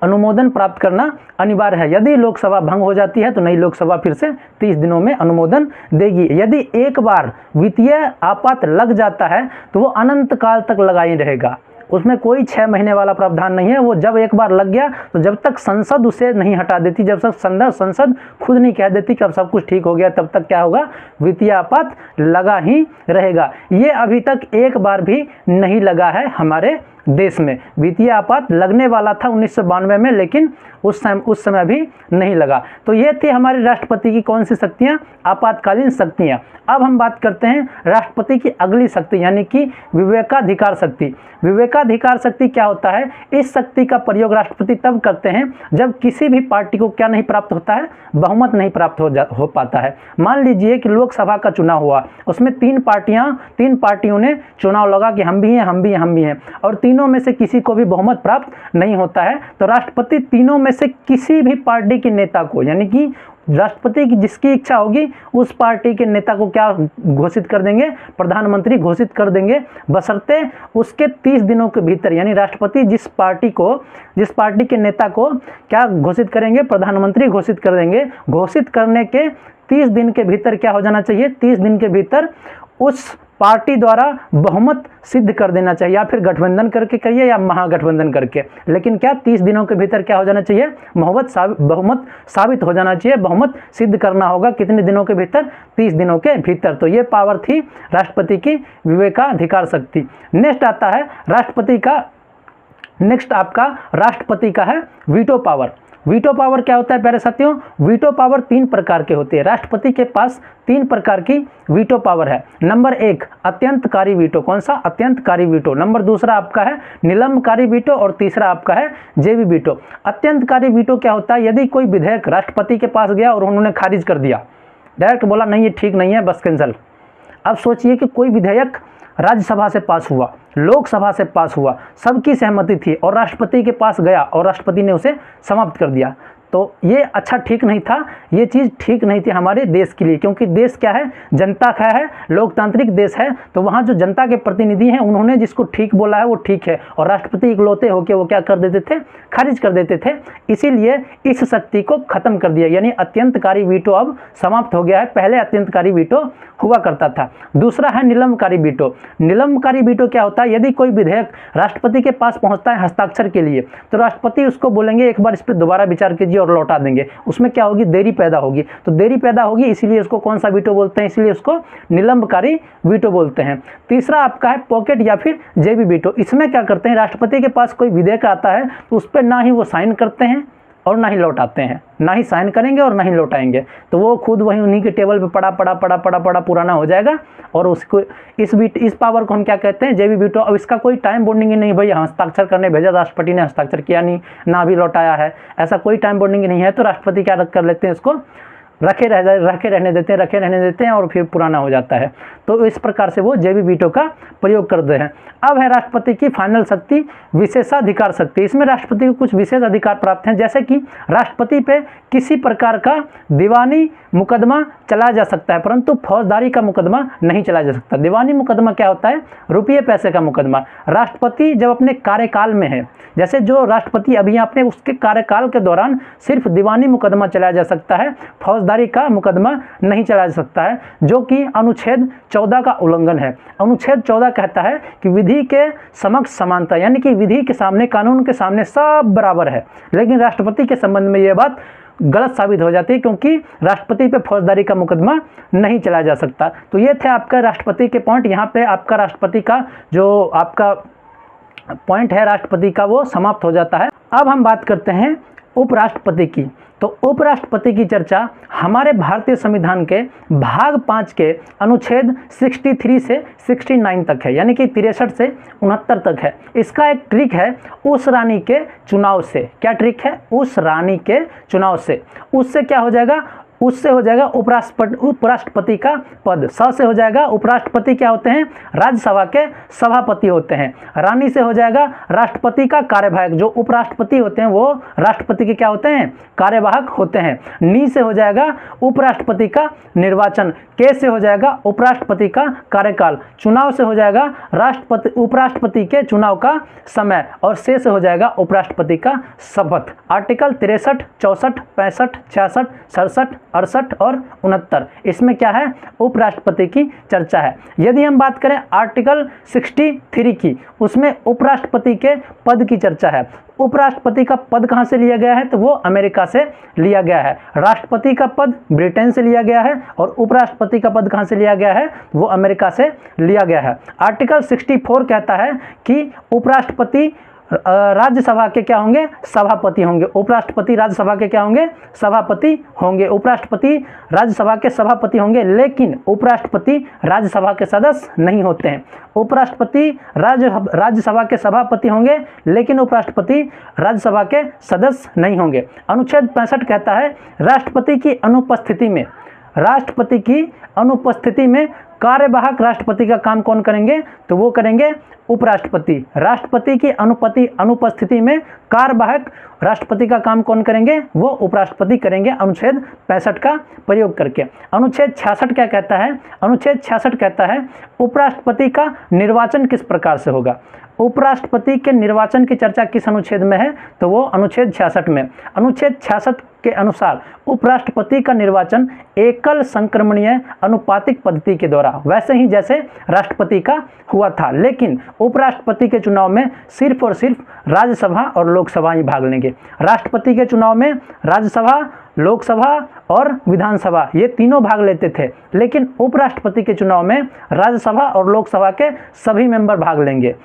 अनुमोदन प्राप्त करना अनिवार्य है। यदि लोकसभा भंग हो जाती है तो नई लोकसभा फिर से 30 दिनों में अनुमोदन देगी। यदि एक बार वित्तीय आपात लग जाता है तो वो अनंत काल तक लगा ही रहेगा, उसमें कोई 6 महीने वाला प्रावधान नहीं है। वो जब एक बार लग गया तो जब तक संसद उसे नहीं हटा देती, जब तक संसद खुद नहीं कह देती कि अब सब कुछ ठीक हो गया, तब तक क्या होगा, वित्तीय आपात लगा ही रहेगा। ये अभी तक एक बार भी नहीं लगा है हमारे देश में। वित्तीय आपात लगने वाला था 1992 में, लेकिन उस समय भी नहीं लगा। तो ये थी हमारे राष्ट्रपति की कौन सी शक्तियाँ, आपातकालीन शक्तियाँ। अब हम बात करते हैं राष्ट्रपति की अगली शक्ति, यानी कि विवेकाधिकार शक्ति। विवेकाधिकार शक्ति क्या होता है? इस शक्ति का प्रयोग राष्ट्रपति तब करते हैं जब किसी भी पार्टी को क्या नहीं प्राप्त होता है, बहुमत नहीं प्राप्त हो पाता है। मान लीजिए कि लोकसभा का चुनाव हुआ, उसमें 3 पार्टियों ने चुनाव लगा कि हम भी हैं, हम भी हैं, हम भी हैं, और तीनों में से किसी को भी बहुमत प्राप्त नहीं होता है। तो राष्ट्रपति तीनों में से किसी भी पार्टी के नेता को, यानी कि राष्ट्रपति की जिसकी इच्छा होगी उस पार्टी के नेता को क्या घोषित कर देंगे, प्रधानमंत्री घोषित कर देंगे, बशर्ते उसके 30 दिनों के भीतर। यानी राष्ट्रपति जिस पार्टी के नेता को क्या घोषित करेंगे, प्रधानमंत्री घोषित कर देंगे। घोषित करने के 30 दिन के भीतर क्या हो जाना चाहिए, 30 दिन के भीतर उस पार्टी द्वारा बहुमत सिद्ध कर देना चाहिए, या फिर गठबंधन करके करिए या महागठबंधन करके, लेकिन क्या 30 दिनों के भीतर क्या हो जाना चाहिए, बहुमत साबित हो जाना चाहिए। बहुमत सिद्ध करना होगा कितने दिनों के भीतर, 30 दिनों के भीतर। तो ये पावर थी राष्ट्रपति की विवेकाधिकार शक्ति। नेक्स्ट आता है राष्ट्रपति का है वीटो पावर। वीटो पावर क्या होता है प्यारे साथियों? वीटो पावर 3 प्रकार के होते हैं। राष्ट्रपति के पास 3 प्रकार की वीटो पावर है। नंबर 1 अत्यंतकारी वीटो। कौन सा? अत्यंतकारी वीटो। नंबर 2 आपका है निलंबकारी वीटो, और तीसरा आपका है जेवी वीटो। अत्यंतकारी वीटो क्या होता है? यदि कोई विधेयक राष्ट्रपति के पास गया और उन्होंने खारिज कर दिया, डायरेक्ट बोला नहीं ये ठीक नहीं है, बस कैंसिल। अब सोचिए कि कोई विधेयक राज्यसभा से पास हुआ, लोकसभा से पास हुआ, सबकी सहमति थी, और राष्ट्रपति के पास गया और राष्ट्रपति ने उसे समाप्त कर दिया। तो ये अच्छा ठीक नहीं था, ये चीज़ ठीक नहीं थी हमारे देश के लिए, क्योंकि देश क्या है, जनता का है, लोकतांत्रिक देश है। तो वहाँ जो जनता के प्रतिनिधि हैं उन्होंने जिसको ठीक बोला है वो ठीक है, और राष्ट्रपति इकलौते होकर वो क्या कर देते थे, खारिज कर देते थे। इसीलिए इस शक्ति को खत्म कर दिया, यानी अत्यंतकारी वीटो अब समाप्त हो गया है। पहले अत्यंतकारी वीटो हुआ करता था। दूसरा है निलंबकारी वीटो। निलंबकारी वीटो क्या होता है? यदि कोई विधेयक राष्ट्रपति के पास पहुंचता है हस्ताक्षर के लिए, तो राष्ट्रपति उसको बोलेंगे एक बार इस पर दोबारा विचार कीजिए और लौटा देंगे। उसमें क्या होगी, देरी पैदा होगी। तो देरी पैदा होगी, इसीलिए उसको कौन सा वीटो बोलते हैं, इसलिए उसको निलंबकारी वीटो बोलते हैं। तीसरा आपका है पॉकेट या फिर जेबी वीटो। इसमें क्या करते हैं, राष्ट्रपति के पास कोई विधेयक आता है तो उस पर ना ही वो साइन करते हैं और ना ही लौटाते हैं, ना ही साइन करेंगे और ना ही लौटाएंगे। तो वो खुद वहीं उन्हीं के टेबल पे पड़ा पुराना हो जाएगा। और उसको इस पावर को हम क्या कहते हैं, जेबी वीटो। अब इसका कोई टाइम बॉन्डिंग ही नहीं, भाई हस्ताक्षर करने भेजा, राष्ट्रपति ने हस्ताक्षर किया नहीं, ना भी लौटाया है, ऐसा कोई टाइम बॉन्डिंग नहीं है। तो राष्ट्रपति क्या कर लेते हैं, इसको रखे रहने देते हैं और फिर पुराना हो जाता है। तो इस प्रकार से वो जेबी वीटो का प्रयोग करते हैं। अब है राष्ट्रपति की फाइनल शक्ति, विशेषाधिकार शक्ति। इसमें राष्ट्रपति को कुछ विशेष अधिकार प्राप्त हैं, जैसे कि राष्ट्रपति पे किसी प्रकार का दीवानी मुकदमा चलाया जा सकता है, परंतु फौजदारी का मुकदमा नहीं चलाया जा सकता। दीवानी मुकदमा क्या होता है? रुपये पैसे का मुकदमा। राष्ट्रपति जब अपने कार्यकाल में है, जैसे जो राष्ट्रपति अभी अपने उसके कार्यकाल के दौरान सिर्फ दीवानी मुकदमा चलाया जा सकता है, फौजदारी का मुकदमा नहीं चलाया जा सकता है, जो कि अनुच्छेद 14 का उल्लंघन है। अनुच्छेद 14 कहता है कि विधि के समक्ष समानता, यानी कि विधि के सामने, कानून के सामने सब बराबर है। लेकिन राष्ट्रपति के संबंध में यह बात गलत साबित हो जाती है, क्योंकि राष्ट्रपति पे फौजदारी का मुकदमा नहीं चलाया जा सकता। तो ये थे आपका राष्ट्रपति के पॉइंट। यहाँ पे आपका राष्ट्रपति का जो आपका पॉइंट है राष्ट्रपति का, वो समाप्त हो जाता है। अब हम बात करते हैं उपराष्ट्रपति की। तो उपराष्ट्रपति की चर्चा हमारे भारतीय संविधान के भाग 5 के अनुच्छेद 63 से 69 तक है, यानी कि 63 से 69 तक है। इसका एक ट्रिक है उस रानी के चुनाव से। क्या ट्रिक है? उस रानी के चुनाव से। उससे क्या हो जाएगा, उससे हो जाएगा उपराष्ट्रपति का पद। स से हो जाएगा उपराष्ट्रपति क्या होते हैं, राज्यसभा के सभापति होते हैं। रानी से हो जाएगा राष्ट्रपति का कार्यवाहक, जो उपराष्ट्रपति होते हैं वो राष्ट्रपति के क्या होते हैं, कार्यवाहक होते हैं। नी से हो जाएगा उपराष्ट्रपति का निर्वाचन। के से हो जाएगा उपराष्ट्रपति का कार्यकाल। चुनाव से हो जाएगा उपराष्ट्रपति के चुनाव का समय। और से हो जाएगा उपराष्ट्रपति का शपथ। आर्टिकल 63, 64, 65, 66, 67, 68 और 69 इसमें क्या है, उपराष्ट्रपति की चर्चा है। यदि हम बात करें आर्टिकल 63 की, उसमें उपराष्ट्रपति के पद की चर्चा है। उपराष्ट्रपति का पद कहां से लिया गया है, तो वो अमेरिका से लिया गया है। राष्ट्रपति का पद ब्रिटेन से लिया गया है और उपराष्ट्रपति का पद कहां से लिया गया है, वो अमेरिका से लिया गया है। आर्टिकल 64 कहता है कि उपराष्ट्रपति राज्यसभा के क्या होंगे, सभापति होंगे। उपराष्ट्रपति राज्यसभा के क्या होंगे, सभापति होंगे। उपराष्ट्रपति राज्यसभा के सभापति होंगे, लेकिन उपराष्ट्रपति राज्यसभा के सदस्य नहीं होते हैं। उपराष्ट्रपति राज्यसभा के सभापति होंगे, लेकिन उपराष्ट्रपति राज्यसभा के सदस्य नहीं होंगे। अनुच्छेद 65 कहता है राष्ट्रपति की अनुपस्थिति में कार्यवाहक राष्ट्रपति का काम कौन करेंगे, तो वो करेंगे उपराष्ट्रपति। राष्ट्रपति की अनुपस्थिति में कार्यवाहक राष्ट्रपति का काम कौन करेंगे, वो उपराष्ट्रपति करेंगे, अनुच्छेद 65 का प्रयोग करके। अनुच्छेद 66 क्या कहता है, अनुच्छेद 66 कहता है उपराष्ट्रपति का निर्वाचन किस प्रकार से होगा। उपराष्ट्रपति के निर्वाचन की चर्चा किस अनुच्छेद में है, तो वो अनुच्छेद 66 में। अनुच्छेद 66 के अनुसार उपराष्ट्रपति का निर्वाचन एकल संक्रमणीय अनुपातिक पद्धति के द्वारा, वैसे ही जैसे राष्ट्रपति का हुआ था, लेकिन उपराष्ट्रपति के चुनाव में सिर्फ और सिर्फ राज्यसभा और लोकसभा ही भाग लेंगे। राष्ट्रपति के चुनाव में राज्यसभा, लोकसभा और विधानसभा ये तीनों भाग लेते थे, लेकिन उपराष्ट्रपति के चुनाव में राज्यसभा और लोकसभा के सभी मेंबर भाग लेंगे।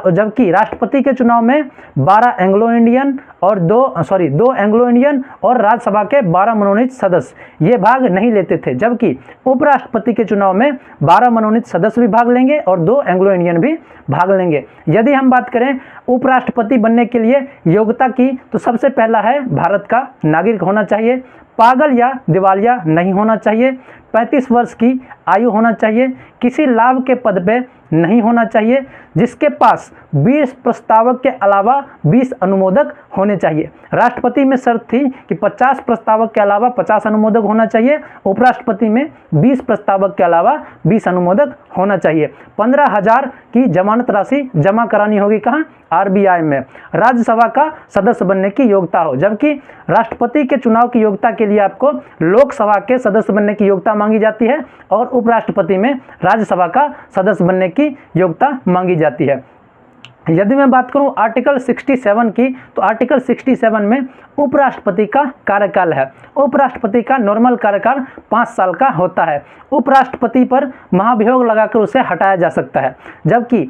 जबकि राष्ट्रपति के चुनाव में 12 एंग्लो इंडियन और 2 एंग्लो इंडियन और राज्यसभा के 12 मनोनीत सदस्य ये भाग नहीं लेते थे, जबकि उपराष्ट्रपति के चुनाव में 12 मनोनीत सदस्य भी भाग लेंगे और 2 एंग्लो इंडियन भी भाग लेंगे। यदि हम बात करें उपराष्ट्रपति बनने के लिए योग्यता की, तो सबसे पहला है भारत का नागरिक होना चाहिए, पागल या दिवालिया नहीं होना चाहिए, 35 वर्ष की आयु होना चाहिए, किसी लाभ के पद पे नहीं होना चाहिए, जिसके पास 20 प्रस्तावक के अलावा 20 अनुमोदक होने चाहिए। राष्ट्रपति में शर्त थी कि 50 प्रस्तावक के अलावा 50 अनुमोदक होना चाहिए, उपराष्ट्रपति में 20 प्रस्तावक के अलावा 20 अनुमोदक होना चाहिए। 15,000 की जमानत राशि जमा करानी होगी कहाँ, RBI में। राज्यसभा का सदस्य बनने की योग्यता हो, जबकि राष्ट्रपति के चुनाव की योग्यता के लिए आपको लोकसभा के सदस्य बनने की योग्यता मांगी जाती है और उपराष्ट्रपति में राज्यसभा का सदस्य बनने की योग्यता मांगी जाती है। यदि मैं बात करूं आर्टिकल 67 की, तो आर्टिकल 67 में उपराष्ट्रपति का कार्यकाल है। उपराष्ट्रपति का नॉर्मल कार्यकाल 5 साल का होता है। उपराष्ट्रपति पर महाभियोग लगाकर उसे हटाया जा सकता है, जबकि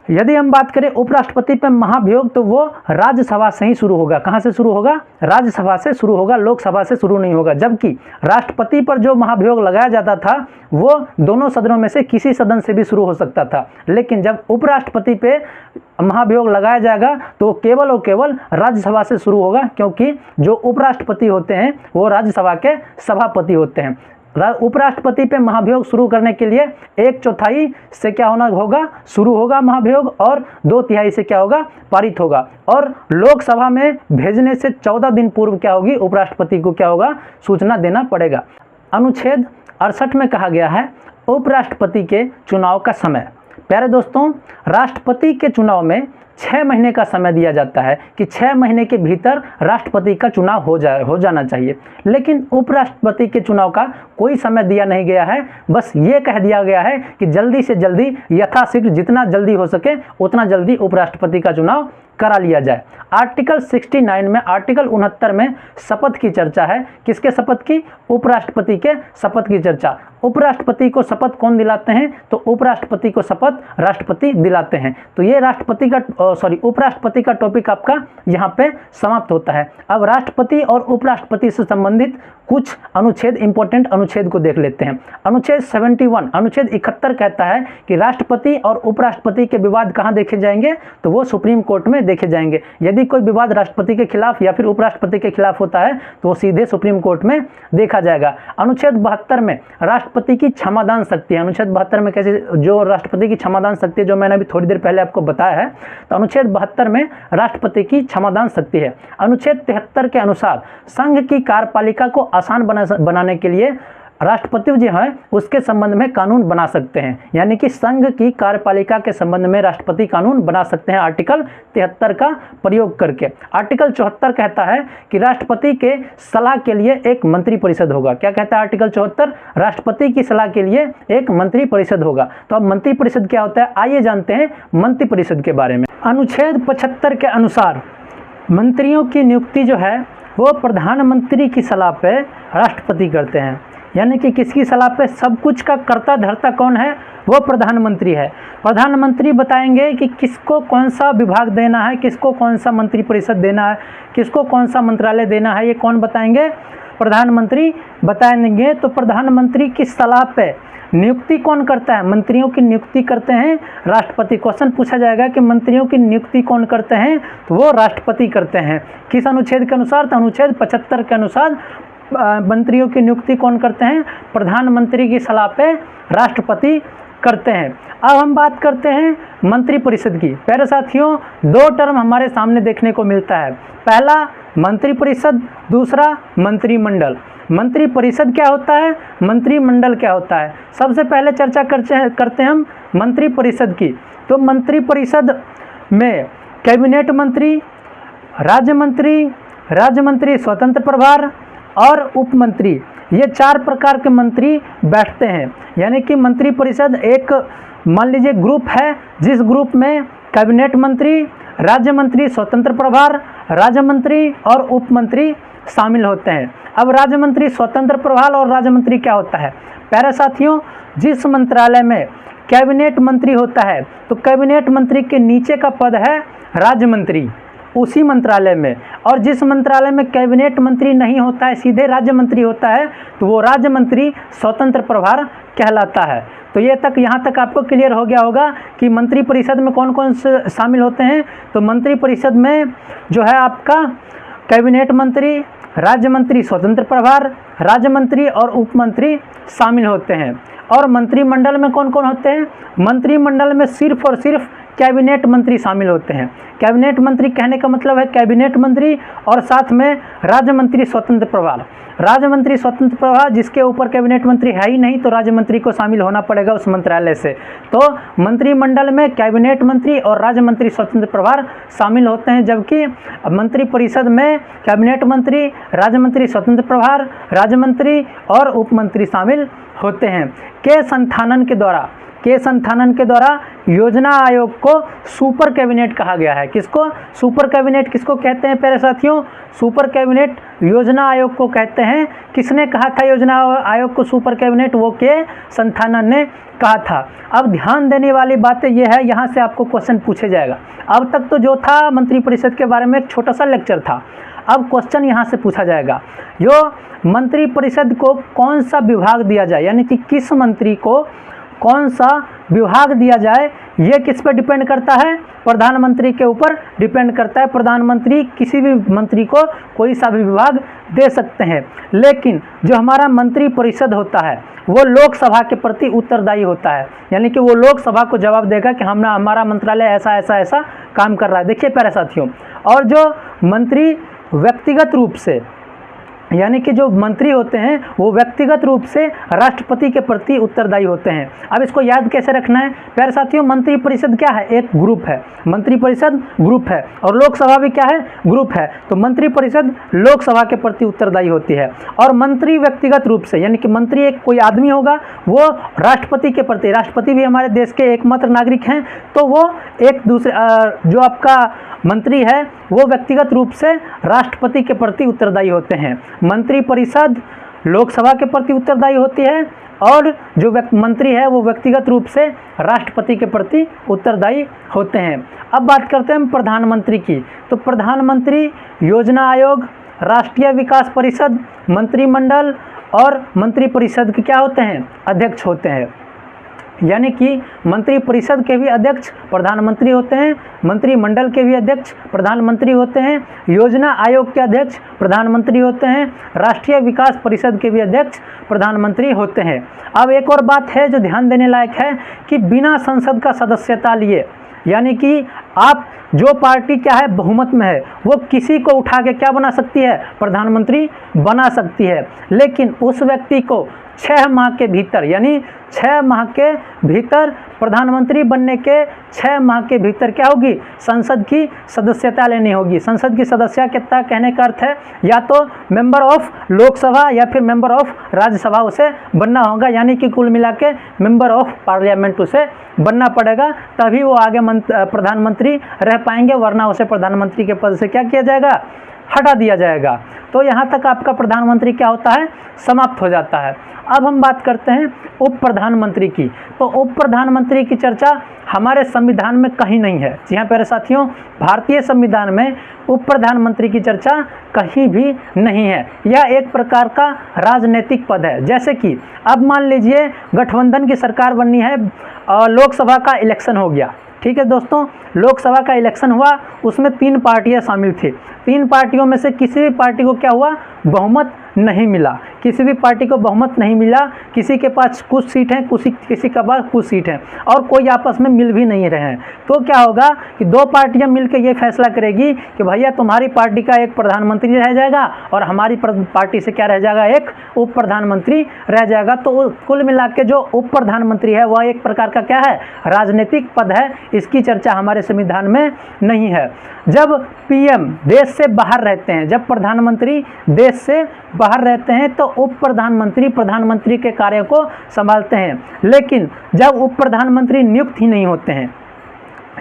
यदि हम बात करें उपराष्ट्रपति पर महाभियोग, तो वो राज्यसभा से ही शुरू होगा। कहाँ से शुरू होगा, राज्यसभा से शुरू होगा, लोकसभा से शुरू नहीं होगा। जबकि राष्ट्रपति पर जो महाभियोग लगाया जाता था वो दोनों सदनों में से किसी सदन से भी शुरू हो सकता था, लेकिन जब उपराष्ट्रपति पे महाभियोग लगाया जाएगा तो केवल और केवल राज्यसभा से शुरू होगा, क्योंकि जो उपराष्ट्रपति होते हैं वो राज्यसभा के सभापति होते हैं। उपराष्ट्रपति पे महाभियोग शुरू करने के लिए 1/4 से क्या होगा, शुरू होगा महाभियोग, और 2/3 से क्या होगा, पारित होगा। और लोकसभा में भेजने से 14 दिन पूर्व क्या होगी, उपराष्ट्रपति को क्या होगा, सूचना देना पड़ेगा। अनुच्छेद 68 में कहा गया है उपराष्ट्रपति के चुनाव का समय। प्यारे दोस्तों, राष्ट्रपति के चुनाव में 6 महीने का समय दिया जाता है कि 6 महीने के भीतर राष्ट्रपति का चुनाव हो जाना चाहिए, लेकिन उपराष्ट्रपति के चुनाव का कोई समय दिया नहीं गया है। बस ये कह दिया गया है कि जल्दी से जल्दी, यथाशीघ्र, जितना जल्दी हो सके उतना जल्दी उपराष्ट्रपति का चुनाव करा लिया जाए। आर्टिकल 69 में, आर्टिकल 69 में शपथ की चर्चा है। किसके शपथ की, उपराष्ट्रपति के शपथ की चर्चा। उपराष्ट्रपति को शपथ कौन दिलाते हैं? तो उपराष्ट्रपति को शपथ राष्ट्रपति दिलाते हैं। तो ये उपराष्ट्रपति का टॉपिक आपका यहाँ पे समाप्त होता है। अब राष्ट्रपति और उपराष्ट्रपति से संबंधित कुछ अनुच्छेद, इंपॉर्टेंट अनुच्छेद को देख लेते हैं। अनुच्छेद 71, अनुच्छेद 71 कहता है कि राष्ट्रपति और उपराष्ट्रपति के विवाद कहाँ देखे जाएंगे? तो वो सुप्रीम कोर्ट में देखे जाएंगे। यदि कोई विवाद राष्ट्रपति के खिलाफ या फिर उपराष्ट्रपति के खिलाफ होता है तो वो सीधे सुप्रीम कोर्ट में देखा जाएगा। अनुच्छेद 72 में राष्ट्रपति की क्षमादान शक्ति है। अनुच्छेद 72 में कैसे, जो राष्ट्रपति की क्षमादान शक्ति है, जो मैंने अभी थोड़ी देर पहले आपको बताया है, तो अनुच्छेद 72 में राष्ट्रपति की क्षमादान शक्ति है। अनुच्छेद 73 के अनुसार संघ की कार्यपालिका को आसान बनाने के लिए राष्ट्रपति जो है उसके संबंध में कानून बना सकते हैं, यानी कि संघ की कार्यपालिका के संबंध में राष्ट्रपति कानून बना सकते हैं आर्टिकल 73 का प्रयोग करके। आर्टिकल 74 कहता है कि राष्ट्रपति के सलाह के लिए एक मंत्री परिषद होगा। क्या कहता है आर्टिकल 74? राष्ट्रपति की सलाह के लिए एक मंत्री परिषद होगा। तो अब मंत्री परिषद क्या होता है, आइए जानते हैं मंत्री परिषद के बारे में। अनुच्छेद 75 के अनुसार मंत्रियों की नियुक्ति जो है वो प्रधानमंत्री की सलाह पे राष्ट्रपति करते हैं, यानी कि किसकी सलाह पे? सब कुछ का कर्ता धर्ता कौन है? वो प्रधानमंत्री है। प्रधानमंत्री बताएंगे कि किसको कौन सा विभाग देना है, किसको कौन सा मंत्री परिषद देना है, किसको कौन सा मंत्रालय देना है, ये कौन बताएंगे? प्रधानमंत्री बताएंगे। तो प्रधानमंत्री की सलाह पे नियुक्ति कौन करता है? मंत्रियों की नियुक्ति करते हैं राष्ट्रपति। क्वेश्चन पूछा जाएगा कि मंत्रियों की नियुक्ति कौन करते हैं? तो वो राष्ट्रपति करते हैं। किस अनुच्छेद के अनुसार? तो अनुच्छेद 75 के अनुसार मंत्रियों की नियुक्ति कौन करते हैं? प्रधानमंत्री की सलाह पे राष्ट्रपति करते हैं। अब हम बात करते हैं मंत्री परिषद की। प्यारे साथियों, दो टर्म हमारे सामने देखने को मिलता है। पहला मंत्री परिषद, दूसरा मंत्रिमंडल। मंत्री परिषद क्या होता है, मंत्रिमंडल क्या होता है? सबसे पहले चर्चा करते हैं हम मंत्री परिषद की। तो मंत्री परिषद में कैबिनेट मंत्री, राज्य मंत्री स्वतंत्र प्रभार और उप मंत्री, ये 4 प्रकार के मंत्री बैठते हैं। यानी कि मंत्री परिषद एक, मान लीजिए, ग्रुप है, जिस ग्रुप में कैबिनेट मंत्री, राज्य मंत्री स्वतंत्र प्रभार, राज्य मंत्री और उप मंत्री शामिल होते हैं। अब राज्य मंत्री स्वतंत्र प्रभार और राज्य मंत्री क्या होता है? प्यारे साथियों, जिस मंत्रालय में कैबिनेट मंत्री होता है तो कैबिनेट मंत्री के नीचे का पद है राज्य मंत्री उसी मंत्रालय में, और जिस मंत्रालय में कैबिनेट मंत्री नहीं होता है, सीधे राज्य मंत्री होता है, तो वो राज्य मंत्री स्वतंत्र प्रभार कहलाता है। तो ये तक, यहाँ तक आपको क्लियर हो गया होगा कि मंत्री परिषद में कौन कौन से शामिल होते हैं। तो मंत्री परिषद में जो है आपका कैबिनेट मंत्री, राज्य मंत्री स्वतंत्र प्रभार, राज्य मंत्री और उप मंत्री शामिल होते हैं। और मंत्रिमंडल में कौन कौन होते हैं? मंत्रिमंडल में सिर्फ और सिर्फ कैबिनेट मंत्री शामिल होते हैं। कैबिनेट मंत्री कहने का मतलब है कैबिनेट मंत्री और साथ में राज्य मंत्री स्वतंत्र प्रभार। राज्य मंत्री स्वतंत्र प्रभार जिसके ऊपर कैबिनेट मंत्री है ही नहीं, तो राज्य मंत्री को शामिल होना पड़ेगा उस मंत्रालय से। तो मंत्रिमंडल में कैबिनेट मंत्री और राज्य मंत्री स्वतंत्र प्रभार शामिल होते हैं, जबकि मंत्री परिषद में कैबिनेट मंत्री, राज्य मंत्री स्वतंत्र प्रभार, राज्य मंत्री और उप मंत्री शामिल होते हैं। के संथानन के द्वारा योजना आयोग को सुपर कैबिनेट कहा गया है। किसको सुपर कैबिनेट किसको कहते हैं प्यारे साथियों? सुपर कैबिनेट योजना आयोग को कहते हैं। किसने कहा था योजना आयोग को सुपर कैबिनेट? वो के संथानन ने कहा था। अब ध्यान देने वाली बातें ये है, यहाँ से आपको क्वेश्चन पूछे जाएगा। अब तक तो जो था मंत्री परिषद के बारे में एक छोटा सा लेक्चर था, अब क्वेश्चन यहाँ से पूछा जाएगा, जो मंत्री परिषद को कौन सा विभाग दिया जाए, यानी कि किस मंत्री को कौन सा विभाग दिया जाए, ये किस पर डिपेंड करता है? प्रधानमंत्री के ऊपर डिपेंड करता है। प्रधानमंत्री किसी भी मंत्री को कोई सा भी विभाग दे सकते हैं, लेकिन जो हमारा मंत्री परिषद होता है वो लोकसभा के प्रति उत्तरदायी होता है, यानी कि वो लोकसभा को जवाब देगा कि हमारा मंत्रालय ऐसा ऐसा ऐसा काम कर रहा है। देखिए प्यारे साथियों, और जो मंत्री व्यक्तिगत रूप से, यानी कि जो मंत्री होते हैं वो व्यक्तिगत रूप से राष्ट्रपति के प्रति उत्तरदायी होते हैं। अब इसको याद कैसे रखना है प्यारे साथियों? मंत्री परिषद क्या है? एक ग्रुप है। मंत्री परिषद ग्रुप है और लोकसभा भी क्या है? ग्रुप है। तो मंत्री परिषद लोकसभा के प्रति उत्तरदायी होती है। और मंत्री व्यक्तिगत रूप से, यानी कि मंत्री एक कोई आदमी होगा, वो राष्ट्रपति के प्रति, राष्ट्रपति भी हमारे देश के एकमात्र नागरिक हैं, तो वो एक दूसरे जो आपका मंत्री है वो व्यक्तिगत रूप से राष्ट्रपति के प्रति उत्तरदायी होते हैं। मंत्री परिषद लोकसभा के प्रति उत्तरदायी होती है और जो मंत्री है वो व्यक्तिगत रूप से राष्ट्रपति के प्रति उत्तरदायी होते हैं। अब बात करते हैं हम प्रधानमंत्री की। तो प्रधानमंत्री योजना आयोग, राष्ट्रीय विकास परिषद, मंत्रिमंडल और मंत्रिपरिषद के क्या होते हैं? अध्यक्ष होते हैं। यानी कि मंत्रिपरिषद के भी अध्यक्ष प्रधानमंत्री होते हैं, मंत्रिमंडल के भी अध्यक्ष प्रधानमंत्री होते हैं, योजना आयोग के अध्यक्ष प्रधानमंत्री होते हैं, राष्ट्रीय विकास परिषद के भी अध्यक्ष प्रधानमंत्री होते हैं। अब एक और बात है जो ध्यान देने लायक है कि बिना संसद का सदस्यता लिए, यानी कि आप जो पार्टी क्या है बहुमत में है वो किसी को उठा के क्या बना सकती है? प्रधानमंत्री बना सकती है। लेकिन उस व्यक्ति को 6 माह के भीतर, यानी 6 माह के भीतर प्रधानमंत्री बनने के 6 माह के भीतर क्या होगी? संसद की सदस्यता लेनी होगी। संसद की सदस्यता कहने का अर्थ है या तो मेंबर ऑफ लोकसभा या फिर मेंबर ऑफ राज्यसभा उसे बनना होगा, यानी कि कुल मिला के मेंबर ऑफ पार्लियामेंट उसे बनना पड़ेगा, तभी वो आगे प्रधानमंत्री रह पाएंगे, वरना उसे प्रधानमंत्री के पद से क्या किया जाएगा? हटा दिया जाएगा। तो यहाँ तक आपका प्रधानमंत्री क्या होता है? समाप्त हो जाता है। अब हम बात करते हैं उप प्रधानमंत्री की। तो उप प्रधानमंत्री की चर्चा हमारे संविधान में कहीं नहीं है। जी हाँ प्यारे साथियों, भारतीय संविधान में उप प्रधानमंत्री की चर्चा कहीं भी नहीं है। यह एक प्रकार का राजनीतिक पद है। जैसे कि अब मान लीजिए गठबंधन की सरकार बननी है और लोकसभा का इलेक्शन हो गया, ठीक है दोस्तों, लोकसभा का इलेक्शन हुआ, उसमें 3 पार्टियां शामिल थी। 3 पार्टियों में से किसी भी पार्टी को क्या हुआ? बहुमत नहीं मिला। किसी भी पार्टी को बहुमत नहीं मिला, किसी के पास कुछ सीट हैं, किसी के पास कुछ सीट हैं और कोई आपस में मिल भी नहीं रहे हैं। तो क्या होगा कि 2 पार्टियां मिलकर ये फैसला करेगी कि भैया तुम्हारी पार्टी का एक प्रधानमंत्री रह जाएगा और हमारी पार्टी से क्या रह जाएगा? एक उप प्रधानमंत्री रह जाएगा। तो कुल मिला के जो उप प्रधानमंत्री है वह एक प्रकार का क्या है? राजनीतिक पद है। इसकी चर्चा हमारे संविधान में नहीं है। जब पीएम देश से बाहर रहते हैं, जब प्रधानमंत्री देश से बाहर रहते हैं तो उप प्रधानमंत्री प्रधानमंत्री के कार्य को संभालते हैं। लेकिन जब उप प्रधानमंत्री नियुक्त ही नहीं होते हैं,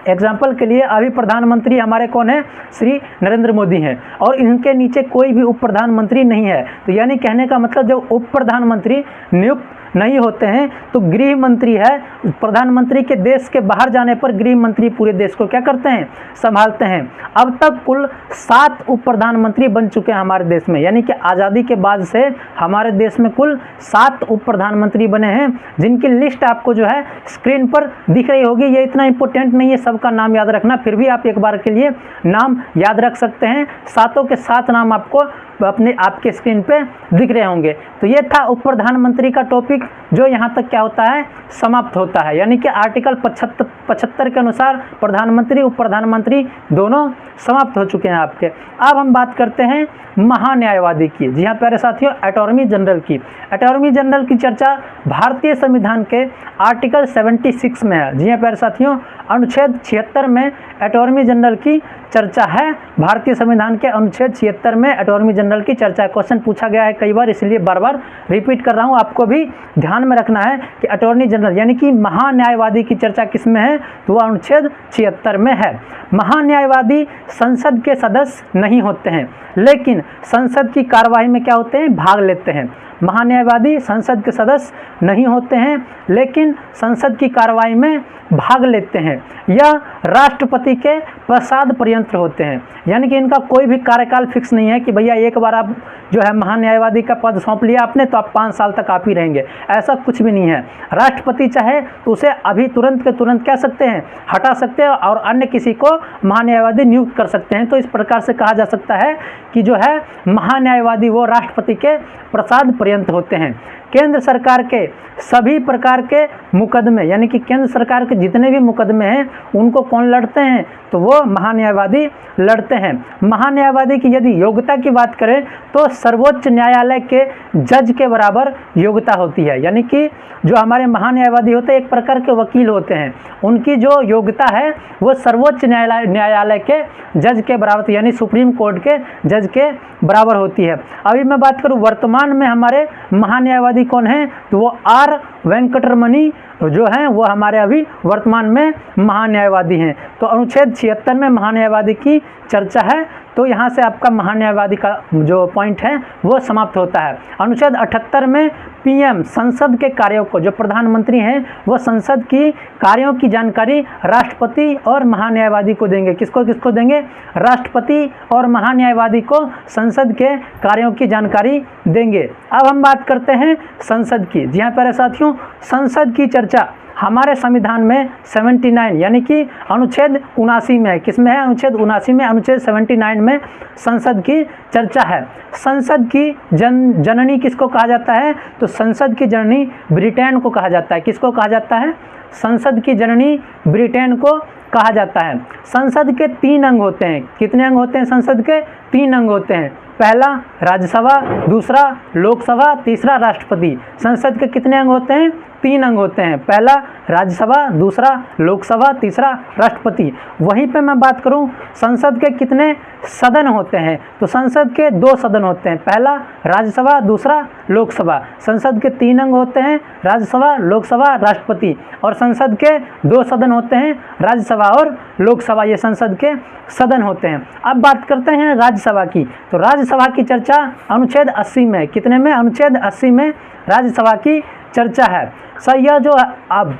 एग्जाम्पल के लिए अभी प्रधानमंत्री हमारे कौन है? श्री नरेंद्र मोदी हैं और इनके नीचे कोई भी उप प्रधानमंत्री नहीं है। तो यानी कहने का मतलब जब उप प्रधानमंत्री नियुक्त नहीं होते हैं तो गृह मंत्री है, प्रधानमंत्री के देश के बाहर जाने पर गृह मंत्री पूरे देश को क्या करते हैं? संभालते हैं। अब तक कुल 7 उप प्रधानमंत्री बन चुके हैं हमारे देश में, यानी कि आज़ादी के बाद से हमारे देश में कुल 7 उप प्रधानमंत्री बने हैं, जिनकी लिस्ट आपको जो है स्क्रीन पर दिख रही होगी। ये इतना इंपॉर्टेंट नहीं है सबका नाम याद रखना, फिर भी आप एक बार के लिए नाम याद रख सकते हैं। 7 के 7 नाम आपको आपके स्क्रीन पे दिख रहे होंगे। तो ये था उप प्रधानमंत्री का टॉपिक, जो यहाँ तक क्या होता है? समाप्त होता है। यानी कि आर्टिकल 75 के अनुसार प्रधानमंत्री उप प्रधानमंत्री दोनों समाप्त हो चुके हैं आपके। अब हम बात करते हैं महान्यायवादी की। जी हाँ प्यारे साथियों, अटॉर्नी जनरल की। अटॉर्नी जनरल की चर्चा भारतीय संविधान के आर्टिकल 76 में है। जी हाँ प्यारे साथियों, अनुच्छेद 76 में अटॉर्नी जनरल की चर्चा है। भारतीय संविधान के अनुच्छेद 76 में अटॉर्नी जनरल की चर्चा। क्वेश्चन पूछा गया है कई बार, इसलिए बार बार रिपीट कर रहा हूँ। आपको भी ध्यान में रखना है कि अटॉर्नी जनरल यानी कि महान्यायवादी की चर्चा किस में है? तो वह अनुच्छेद 76 में है। महान्यायवादी संसद के सदस्य नहीं होते हैं, लेकिन संसद की कार्यवाही में क्या होते हैं? भाग लेते हैं। महान्यायवादी संसद के सदस्य नहीं होते हैं, लेकिन संसद की कार्यवाही में भाग लेते हैं। यह राष्ट्रपति के प्रसाद पर्यंत होते हैं, यानी कि इनका कोई भी कार्यकाल फिक्स नहीं है कि भैया एक बार आप जो है महान्यायवादी का पद सौंप लिया आपने तो आप 5 साल तक आप ही रहेंगे, ऐसा कुछ भी नहीं है। राष्ट्रपति चाहे तो उसे अभी तुरंत के तुरंत कह सकते हैं, हटा सकते हैं और अन्य किसी को महान्यायवादी नियुक्त कर सकते हैं। तो इस प्रकार से कहा जा सकता है कि जो है महान्यायवादी वो राष्ट्रपति के प्रसाद पर्यंत होते हैं। केंद्र सरकार के सभी प्रकार के मुकदमे, यानी कि केंद्र सरकार के जितने भी मुकदमे हैं उनको कौन लड़ते हैं? तो वो महान्यायवादी लड़ते हैं। महान्यायवादी की यदि योग्यता की बात करें तो सर्वोच्च न्यायालय के जज के बराबर योग्यता होती है। यानी कि जो हमारे महान्यायवादी होते हैं एक प्रकार के वकील होते हैं, उनकी जो योग्यता है वो सर्वोच्च न्यायालय के जज के बराबर, यानी सुप्रीम कोर्ट के जज के बराबर होती है। अभी मैं बात करूं वर्तमान में हमारे महान्यायवादी कौन हैं? तो वो आर वेंकटरमणि जो हैं वो हमारे अभी वर्तमान में महान्यायवादी हैं। तो अनुच्छेद 76 में महान्यायवादी की चर्चा है। तो यहाँ से आपका महान्यायवादी का जो पॉइंट है वो समाप्त होता है। अनुच्छेद 78 में पीएम संसद के कार्यों को, जो प्रधानमंत्री हैं वो संसद की कार्यों की जानकारी राष्ट्रपति और महान्यायवादी को देंगे। किसको किसको देंगे? राष्ट्रपति और महान्यायवादी को संसद के कार्यों की जानकारी देंगे। अब हम बात करते हैं संसद की। जी हाँ प्यारे साथियों, संसद की चर्चा हमारे संविधान में 79 यानी कि अनुच्छेद 79 में है। किसमें है? अनुच्छेद 79 में, अनुच्छेद 79 में संसद की चर्चा है। संसद की जननी किसको कहा जाता है? तो संसद की जननी ब्रिटेन को कहा जाता है। किसको कहा जाता है? संसद की जननी ब्रिटेन को कहा जाता है। संसद के 3 अंग होते हैं। कितने अंग होते हैं? संसद के 3 अंग होते हैं। पहला राज्यसभा, दूसरा लोकसभा, तीसरा राष्ट्रपति। संसद के कितने अंग होते हैं? 3 अंग होते हैं। पहला राज्यसभा, दूसरा लोकसभा, तीसरा राष्ट्रपति। वहीं पे मैं बात करूं संसद के कितने सदन होते हैं, तो संसद के 2 सदन होते हैं। पहला राज्यसभा, दूसरा लोकसभा। संसद के 3 अंग होते हैं, राज्यसभा, लोकसभा, राष्ट्रपति। और संसद के 2 सदन होते हैं, राज्यसभा और लोकसभा। ये संसद के सदन होते हैं। अब बात करते हैं राज्यसभा की। तो राज्यसभा की चर्चा अनुच्छेद 80 में, कितने में? अनुच्छेद 80 में राज्यसभा की चर्चा है। सर यह जो अब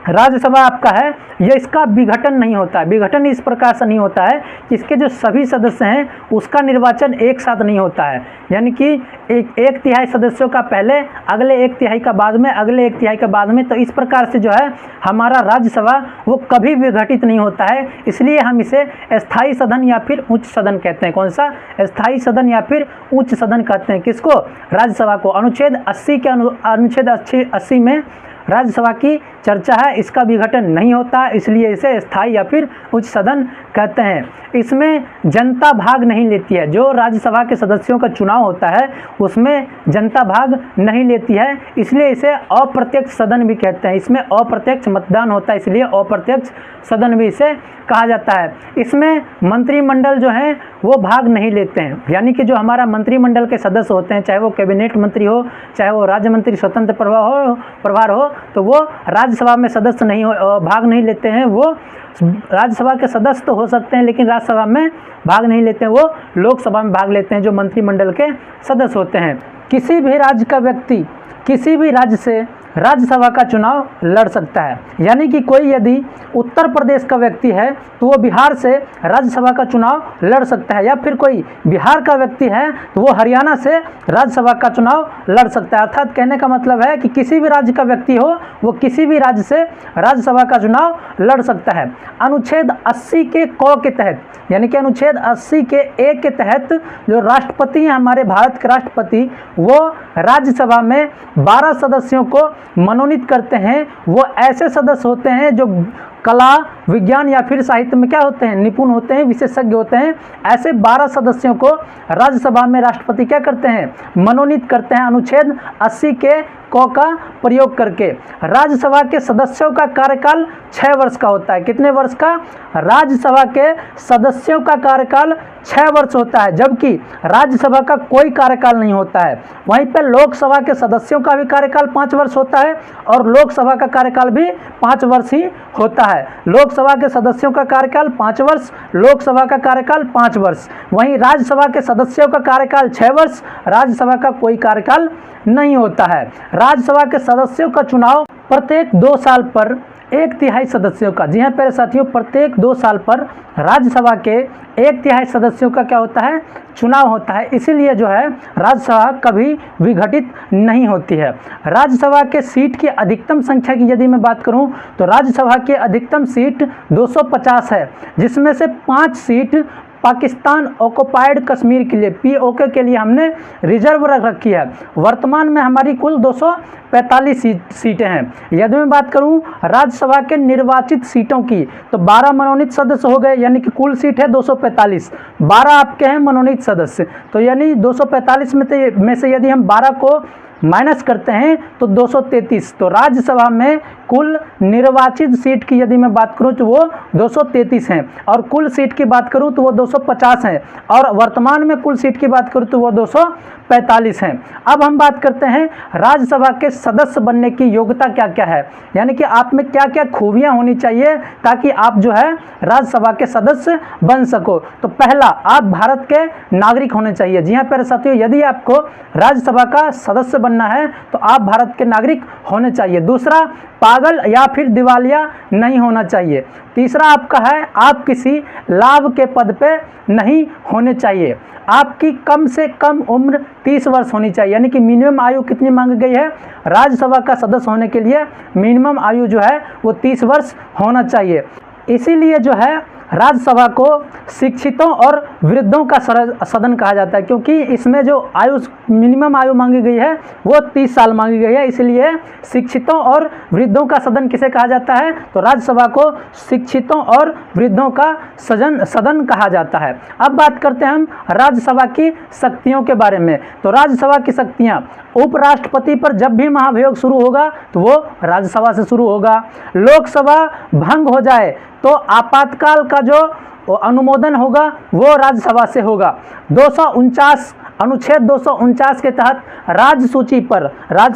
राज्यसभा आपका है, ये इसका विघटन नहीं होता है। विघटन इस प्रकार से नहीं होता है कि इसके जो सभी सदस्य हैं उसका निर्वाचन एक साथ नहीं होता है। यानी कि एक तिहाई सदस्यों का पहले, अगले 1 तिहाई का बाद में, अगले 1 तिहाई का बाद में। तो इस प्रकार से जो है हमारा राज्यसभा वो कभी विघटित नहीं होता है। इसलिए हम इसे स्थायी सदन या फिर उच्च सदन कहते हैं। कौन सा? स्थायी सदन या फिर उच्च सदन कहते हैं। किसको? राज्यसभा को। अनुच्छेद 80 के अनुच्छेद 80 में राज्यसभा की चर्चा है, इसका विघटन नहीं होता, इसलिए इसे स्थायी या फिर उच्च सदन कहते हैं। इसमें जनता भाग नहीं लेती है। जो राज्यसभा के सदस्यों का चुनाव होता है उसमें जनता भाग नहीं लेती है, इसलिए इसे अप्रत्यक्ष सदन भी कहते हैं। इसमें अप्रत्यक्ष मतदान होता है, इसलिए अप्रत्यक्ष सदन भी इसे कहा जाता है। इसमें मंत्रिमंडल जो है वो भाग नहीं लेते हैं। यानी कि जो हमारा मंत्रिमंडल के सदस्य होते हैं, चाहे वो कैबिनेट मंत्री हो, चाहे वो राज्य मंत्री स्वतंत्र प्रभार हो, तो वो राज्यसभा में सदस्य नहीं हो, भाग नहीं लेते हैं। वो राज्यसभा के सदस्य तो हो सकते हैं लेकिन राज्यसभा में भाग नहीं लेते हैं। वो लोकसभा में भाग लेते हैं, जो मंत्रिमंडल के सदस्य होते हैं। किसी भी राज्य का व्यक्ति किसी भी राज्य से राज्यसभा का चुनाव लड़ सकता है। यानी कि कोई यदि उत्तर प्रदेश का व्यक्ति है तो वो बिहार से राज्यसभा का चुनाव लड़ सकता है, या फिर कोई बिहार का व्यक्ति है तो वो हरियाणा से राज्यसभा का चुनाव लड़ सकता है। अर्थात कहने का मतलब है कि किसी भी राज्य का व्यक्ति हो वो किसी भी राज्य से राज्यसभा का चुनाव लड़ सकता है। अनुच्छेद 80 के क के तहत, यानी कि अनुच्छेद 80 के ए के तहत जो राष्ट्रपति हैं, हमारे भारत के राष्ट्रपति, वो राज्यसभा में 12 सदस्यों को मनोनीत करते हैं। वो ऐसे सदस्य होते हैं जो कला, विज्ञान या फिर साहित्य में क्या होते हैं? निपुण होते हैं, विशेषज्ञ होते हैं। ऐसे 12 सदस्यों को राज्यसभा में राष्ट्रपति क्या करते हैं? मनोनीत करते हैं। अनुच्छेद 80 के क का प्रयोग करके राज्यसभा के सदस्यों का कार्यकाल 6 वर्ष का होता है। कितने वर्ष का? राज्यसभा के सदस्यों का कार्यकाल 6 वर्ष होता है, जबकि राज्यसभा का कोई कार्यकाल नहीं होता है। वहीं पर लोकसभा के सदस्यों का भी कार्यकाल 5 वर्ष होता है और लोकसभा का कार्यकाल भी 5 वर्ष ही होता है। लोकसभा के सदस्यों का कार्यकाल 5 वर्ष, लोकसभा का कार्यकाल 5 वर्ष। वहीं राज्यसभा के सदस्यों का कार्यकाल 6 वर्ष, राज्यसभा का कोई कार्यकाल नहीं होता है। राज्यसभा के सदस्यों का चुनाव प्रत्येक 2 साल पर 1 तिहाई सदस्यों का, जी हाँ प्यारे साथियों, प्रत्येक 2 साल पर राज्यसभा के 1 तिहाई सदस्यों का क्या होता है? चुनाव होता है। इसीलिए जो है राज्यसभा कभी विघटित नहीं होती है। राज्यसभा के सीट की अधिकतम संख्या की यदि मैं बात करूं तो राज्यसभा की अधिकतम सीट 250 है, जिसमें से 5 सीट पाकिस्तान ऑक्युपाइड कश्मीर के लिए, POK के लिए हमने रिजर्व रख रखी है। वर्तमान में हमारी कुल 245 सीटें हैं। यदि मैं बात करूं राज्यसभा के निर्वाचित सीटों की तो 12 मनोनीत सदस्य हो गए, यानी कि कुल सीट है 245, 12 आपके हैं मनोनीत सदस्य। तो यानी 245 में से यदि हम 12 को माइनस करते हैं तो 233। तो राज्यसभा में कुल निर्वाचित सीट की यदि मैं बात करूं तो वो 233 हैं, और कुल सीट की बात करूं तो वो 250 हैं, और वर्तमान में कुल सीट की बात करूं तो वो 245 हैं। अब हम बात करते हैं राज्यसभा के सदस्य बनने की योग्यता क्या क्या है, यानी कि आप में क्या क्या खूबियां होनी चाहिए ताकि आप जो है राज्यसभा के सदस्य बन सको। तो पहला, आप भारत के नागरिक होने चाहिए। जी हाँ प्यारे साथियों, यदि आपको राज्यसभा का सदस्य बनना है तो आप भारत के नागरिक होने चाहिए। दूसरा, पागल या फिर दिवालिया नहीं होना चाहिए। तीसरा आपका है, आप किसी लाभ के पद पे नहीं होने चाहिए। आपकी कम से कम उम्र 30 वर्ष होनी चाहिए, यानी कि मिनिमम आयु कितनी मांगी गई है राज्यसभा का सदस्य होने के लिए, मिनिमम आयु जो है वो 30 वर्ष होना चाहिए। इसीलिए जो है राज्यसभा को शिक्षितों और वृद्धों का सदन कहा जाता है, क्योंकि इसमें जो आयु मिनिमम आयु मांगी गई है वो 30 साल मांगी गई है। इसलिए शिक्षितों और वृद्धों का सदन किसे कहा जाता है, तो राज्यसभा को शिक्षितों और वृद्धों का सदन कहा जाता है। अब बात करते हैं हम राज्यसभा की शक्तियों के बारे में। तो राज्यसभा की शक्तियां, उपराष्ट्रपति पर जब भी महाभियोग शुरू होगा तो वो राज्यसभा से शुरू होगा। लोकसभा भंग हो जाए तो आपातकाल का जो अनुमोदन होगा वो राज्यसभा से होगा। 249 अनुच्छेद 249 के तहत राज्य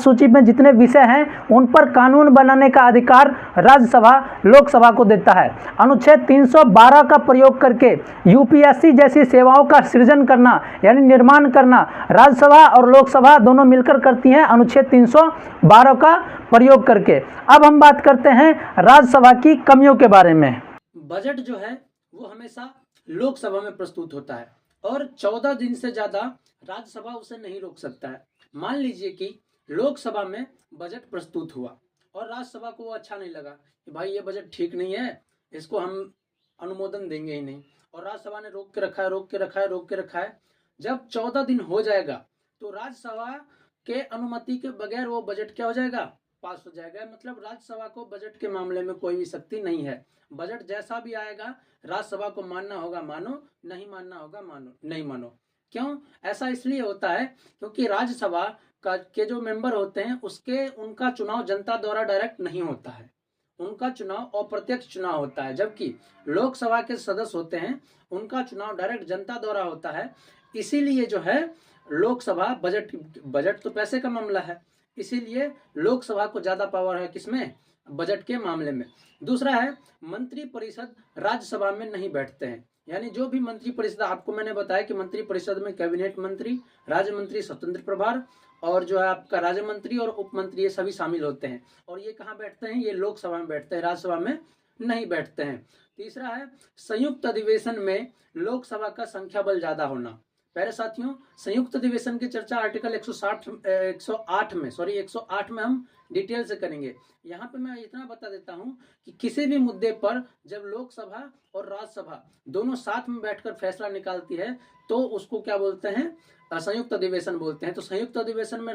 सूची में जितने विषय हैं उन पर कानून बनाने का अधिकार राज्यसभा लोकसभा को देता है। अनुच्छेद 312 का प्रयोग करके यूपीएससी जैसी सेवाओं का सृजन करना यानी निर्माण करना राज्यसभा और लोकसभा दोनों मिलकर करती हैं, अनुच्छेद 312 का प्रयोग करके। अब हम बात करते हैं राज्यसभा की कमियों के बारे में। बजट जो है वो हमेशा लोकसभा में प्रस्तुत होता है और 14 दिन से ज्यादा राज्यसभा उसे नहीं रोक सकता है। मान लीजिए कि लोकसभा में बजट प्रस्तुत हुआ और राज्यसभा को वो अच्छा नहीं लगा कि भाई ये बजट ठीक नहीं है, इसको हम अनुमोदन देंगे ही नहीं, और राज्यसभा ने रोक के रखा है। जब 14 दिन हो जाएगा तो राज्यसभा के अनुमति के बगैर वो बजट क्या हो जाएगा, पास हो जाएगा। मतलब राज्यसभा को बजट के मामले में कोई भी शक्ति नहीं है। बजट जैसा भी आएगा राज्यसभा को मानना होगा मानो, नहीं मानना होगा मानो, नहीं मानो। क्यों ऐसा? इसलिए होता है क्योंकि राज्यसभा के जो मेंबर होते हैं उनका चुनाव जनता द्वारा डायरेक्ट नहीं होता है, उनका चुनाव अप्रत्यक्ष चुनाव होता है। जबकि लोकसभा के सदस्य होते हैं उनका चुनाव डायरेक्ट जनता द्वारा होता है। इसीलिए जो है लोकसभा बजट तो पैसे का मामला है, इसीलिए लोकसभा को ज्यादा पावर है किसमें, बजट के मामले में। दूसरा है मंत्री परिषद राज्यसभा में नहीं बैठते हैं, यानी जो भी मंत्री परिषद, आपको मैंने बताया कि मंत्री परिषद में कैबिनेट मंत्री, राज्य मंत्री, स्वतंत्र प्रभार और जो है आपका राज्य मंत्री और उप मंत्री, ये सभी शामिल होते हैं। और ये कहाँ बैठते हैं, ये लोकसभा में बैठते हैं, राज्यसभा में नहीं बैठते हैं। तीसरा है संयुक्त अधिवेशन में लोकसभा का संख्या बल ज्यादा होना। प्यारे साथियों, संयुक्त अधिवेशन की चर्चा आर्टिकल 108 में हम डिटेल से करेंगे। यहाँ पे मैं इतना बता देता हूँ कि किसी भी मुद्दे पर जब लोकसभा और राज्यसभा दोनों साथ में बैठकर फैसला निकालती है तो उसको क्या बोलते हैं, संयुक्त अधिवेशन बोलते हैं। तो संयुक्त अधिवेशन में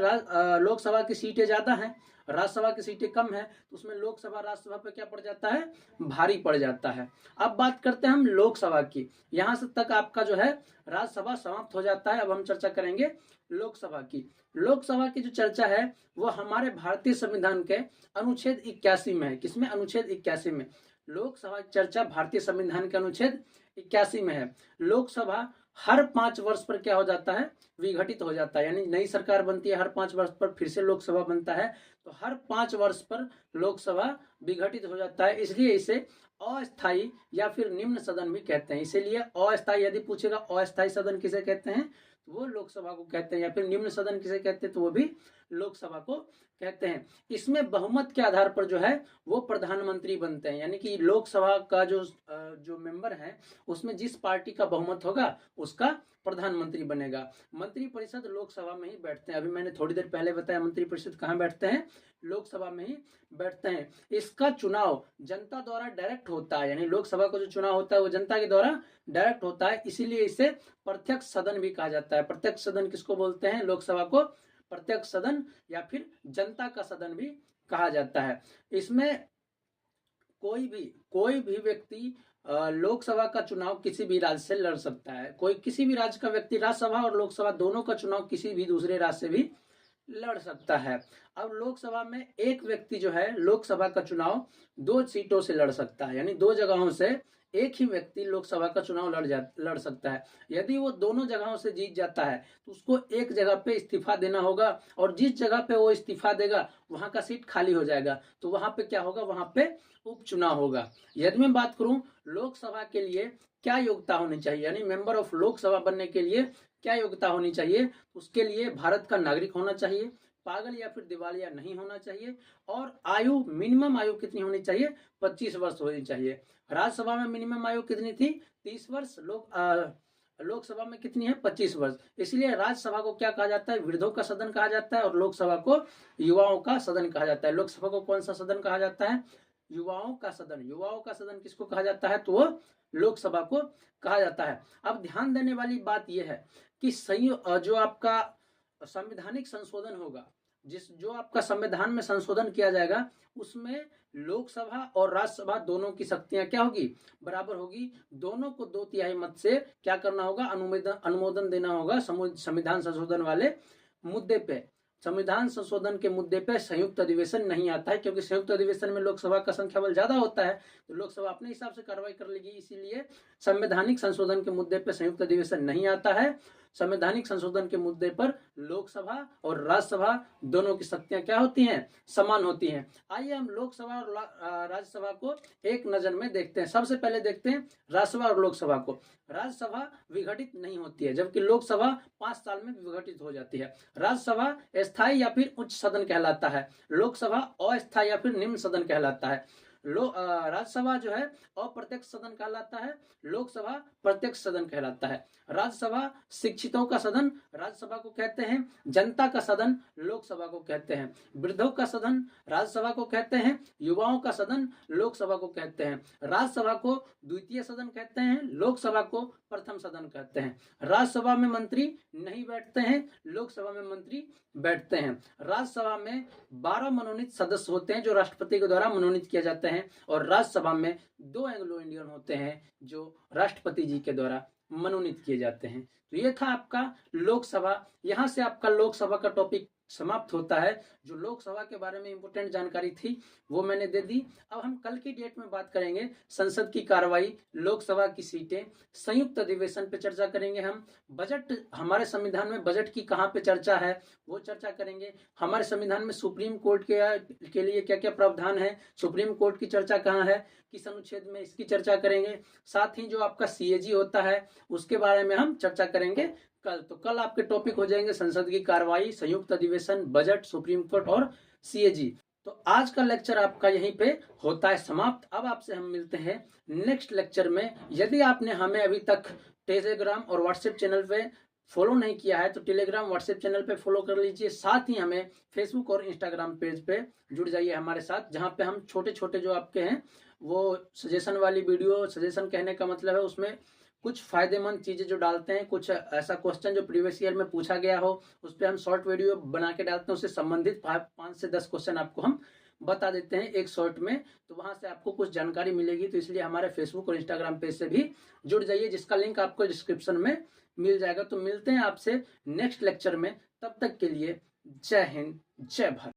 लोकसभा की सीटें ज्यादा हैं, राज्यसभा की सीटें कम है, तो उसमें लोकसभा राज्यसभा पे क्या पड़ जाता है, भारी पड़ जाता है। अब बात करते हैं हम लोकसभा की। यहाँ से तक आपका जो है राज्यसभा समाप्त हो जाता है। अब हम चर्चा करेंगे लोकसभा की। लोकसभा की जो चर्चा है वो हमारे भारतीय संविधान के अनुच्छेद 81 में है। किसमें? अनुच्छेद 81 में। लोकसभा की चर्चा भारतीय संविधान के अनुच्छेद 81 में है। लोकसभा हर 5 वर्ष पर क्या हो जाता है, विघटित हो जाता है, यानी नई सरकार बनती है, हर 5 वर्ष पर फिर से लोकसभा बनता है, तो हर 5 वर्ष पर लोकसभा विघटित हो जाता है। इसलिए इसे अस्थायी या फिर निम्न सदन भी कहते हैं। इसीलिए अस्थायी यदि पूछेगा अस्थायी सदन किसे कहते हैं तो वो लोकसभा को कहते हैं, या फिर निम्न सदन किसे कहते हैं तो वो भी लोकसभा को कहते हैं। इसमें बहुमत के आधार पर जो है वो प्रधानमंत्री बनते हैं, यानी कि लोकसभा का जो मेंबर है उसमें जिस पार्टी का बहुमत होगा उसका प्रधानमंत्री बनेगा। मंत्री परिषद लोकसभा में ही बैठते हैं। अभी मैंने थोड़ी देर पहले बताया मंत्री परिषद कहाँ बैठते हैं, लोकसभा में ही बैठते हैं। इसका चुनाव जनता द्वारा डायरेक्ट होता है, यानी लोकसभा का जो चुनाव होता है वो जनता के द्वारा डायरेक्ट होता है, इसीलिए इसे प्रत्यक्ष सदन भी कहा जाता है। प्रत्यक्ष सदन किसको बोलते हैं? लोकसभा को प्रत्यक्ष सदन या फिर जनता का सदन भी कहा जाता है। इसमें कोई भी व्यक्ति लोकसभा का चुनाव किसी भी राज्य से लड़ सकता है। किसी भी राज्य का व्यक्ति राज्यसभा और लोकसभा दोनों का चुनाव किसी भी दूसरे राज्य से भी लड़ सकता है। अब लोकसभा में एक व्यक्ति जो है लोकसभा का चुनाव 2 सीटों से लड़ सकता है, यानी 2 जगहों से एक ही व्यक्ति लोकसभा का चुनाव लड़ सकता है। यदि वो दोनों जगहों से जीत जाता है तो उसको एक जगह पे इस्तीफा देना होगा, और जिस जगह पे वो इस्तीफा देगा वहां का सीट खाली हो जाएगा, तो वहां पे क्या होगा, वहां पे उपचुनाव होगा। यदि मैं बात करूं लोकसभा के लिए क्या योग्यता होनी चाहिए, यानी मेंबर ऑफ लोकसभा बनने के लिए क्या योग्यता होनी चाहिए, उसके लिए भारत का नागरिक होना चाहिए, पागल या फिर दिवालिया नहीं होना चाहिए, और आयु मिनिमम आयु कितनी होनी चाहिए, 25 वर्ष होनी चाहिए। राज्यसभा में मिनिमम आयु कितनी थी, 30 वर्ष। लोकसभा में कितनी है, 25 वर्ष। इसलिए राज्यसभा को क्या कहा जाता है, वृद्धों का सदन कहा जाता है, और लोकसभा को युवाओं का सदन कहा जाता है। लोकसभा को कौन सा सदन कहा जाता है, युवाओं का सदन। युवाओं का सदन किसको कहा जाता है, तो वो लोकसभा को कहा जाता है। अब ध्यान देने वाली बात यह है कि जो आपका संवैधानिक संशोधन होगा, जो आपका संविधान में संशोधन किया जाएगा, उसमें लोकसभा और राज्यसभा दोनों की शक्तियां क्या होगी, बराबर होगी। दोनों को 2/3 मत से क्या करना होगा, अनुमोदन देना होगा संविधान संशोधन वाले मुद्दे पे। संविधान संशोधन के मुद्दे पे संयुक्त अधिवेशन नहीं आता है, क्योंकि संयुक्त अधिवेशन में लोकसभा का संख्या बल ज्यादा होता है, तो लोकसभा अपने हिसाब से कार्रवाई कर लेगी। इसीलिए संवैधानिक संशोधन के मुद्दे पे संयुक्त अधिवेशन नहीं आता है। संवैधानिक संशोधन के मुद्दे पर लोकसभा और राज्यसभा दोनों की शक्तियां क्या होती हैं, समान होती हैं। आइए हम लोकसभा और राज्यसभा को एक नजर में देखते हैं। सबसे पहले देखते हैं राज्यसभा और लोकसभा को। राज्यसभा विघटित नहीं होती है, जबकि लोकसभा 5 साल में विघटित हो जाती है। राज्यसभा स्थायी या फिर उच्च सदन कहलाता है, लोकसभा अस्थायी या फिर निम्न सदन कहलाता है। राज्यसभा जो है अप्रत्यक्ष सदन कहलाता है, लोकसभा प्रत्यक्ष सदन कहलाता है। राज्यसभा शिक्षितों का सदन राज्यसभा को कहते हैं, जनता का सदन लोकसभा को कहते हैं, वृद्धों का सदन राज्यसभा को कहते हैं, युवाओं का सदन लोकसभा को कहते हैं। राज्यसभा को द्वितीय सदन कहते हैं, लोकसभा को प्रथम सदन कहते हैं। राज्यसभा में मंत्री नहीं बैठते हैं, लोकसभा में मंत्री बैठते हैं। राज्यसभा में 12 मनोनीत सदस्य होते हैं जो राष्ट्रपति के द्वारा मनोनीत किए जाते हैं, और राज्यसभा में 2 एंग्लो इंडियन होते हैं जो राष्ट्रपति जी के द्वारा मनोनीत किए जाते हैं। तो ये था आपका लोकसभा। यहां से आपका लोकसभा का टॉपिक समाप्त होता है। जो लोकसभा के बारे में इंपोर्टेंट जानकारी थी वो मैंने दे दी। अब हम कल की डेट में बात करेंगे संसद की कार्रवाई, लोकसभा की सीटें, संयुक्त अधिवेशन पे चर्चा करेंगे हम। बजट, हमारे संविधान में बजट की कहाँ पे चर्चा है वो चर्चा करेंगे। हमारे संविधान में सुप्रीम कोर्ट के लिए क्या क्या प्रावधान है, सुप्रीम कोर्ट की चर्चा कहाँ है, किस अनुच्छेद में, इसकी चर्चा करेंगे। साथ ही जो आपका CAG होता है उसके बारे में हम चर्चा करेंगे कल। तो कल आपके टॉपिक हो जाएंगे संसद की कार्रवाई, संयुक्त अधिवेशन, बजट, सुप्रीम कोर्ट और CAG। तो आज का लेक्चर आपका यहीं पे होता है समाप्त। अब आपसे हम मिलते हैं नेक्स्ट लेक्चर में। यदि आपने हमें अभी तक टेलीग्राम और व्हाट्सएप चैनल पे फॉलो नहीं किया है तो टेलीग्राम व्हाट्सएप चैनल पे फॉलो कर लीजिए। साथ ही हमें फेसबुक और इंस्टाग्राम पेज पे जुड़ जाइए हमारे साथ, जहाँ पे हम छोटे छोटे जो आपके हैं वो सजेशन वाली वीडियो, सजेशन कहने का मतलब है उसमें कुछ फायदेमंद चीजें जो डालते हैं, कुछ ऐसा क्वेश्चन जो प्रीवियस ईयर में पूछा गया हो उस पर हम शॉर्ट वीडियो बना के डालते हैं, उससे संबंधित 5 से 10 क्वेश्चन आपको हम बता देते हैं एक शॉर्ट में। तो वहां से आपको कुछ जानकारी मिलेगी। तो इसलिए हमारे फेसबुक और इंस्टाग्राम पेज से भी जुड़ जाइए, जिसका लिंक आपको डिस्क्रिप्शन में मिल जाएगा। तो मिलते हैं आपसे नेक्स्ट लेक्चर में, तब तक के लिए जय हिंद, जय भारत।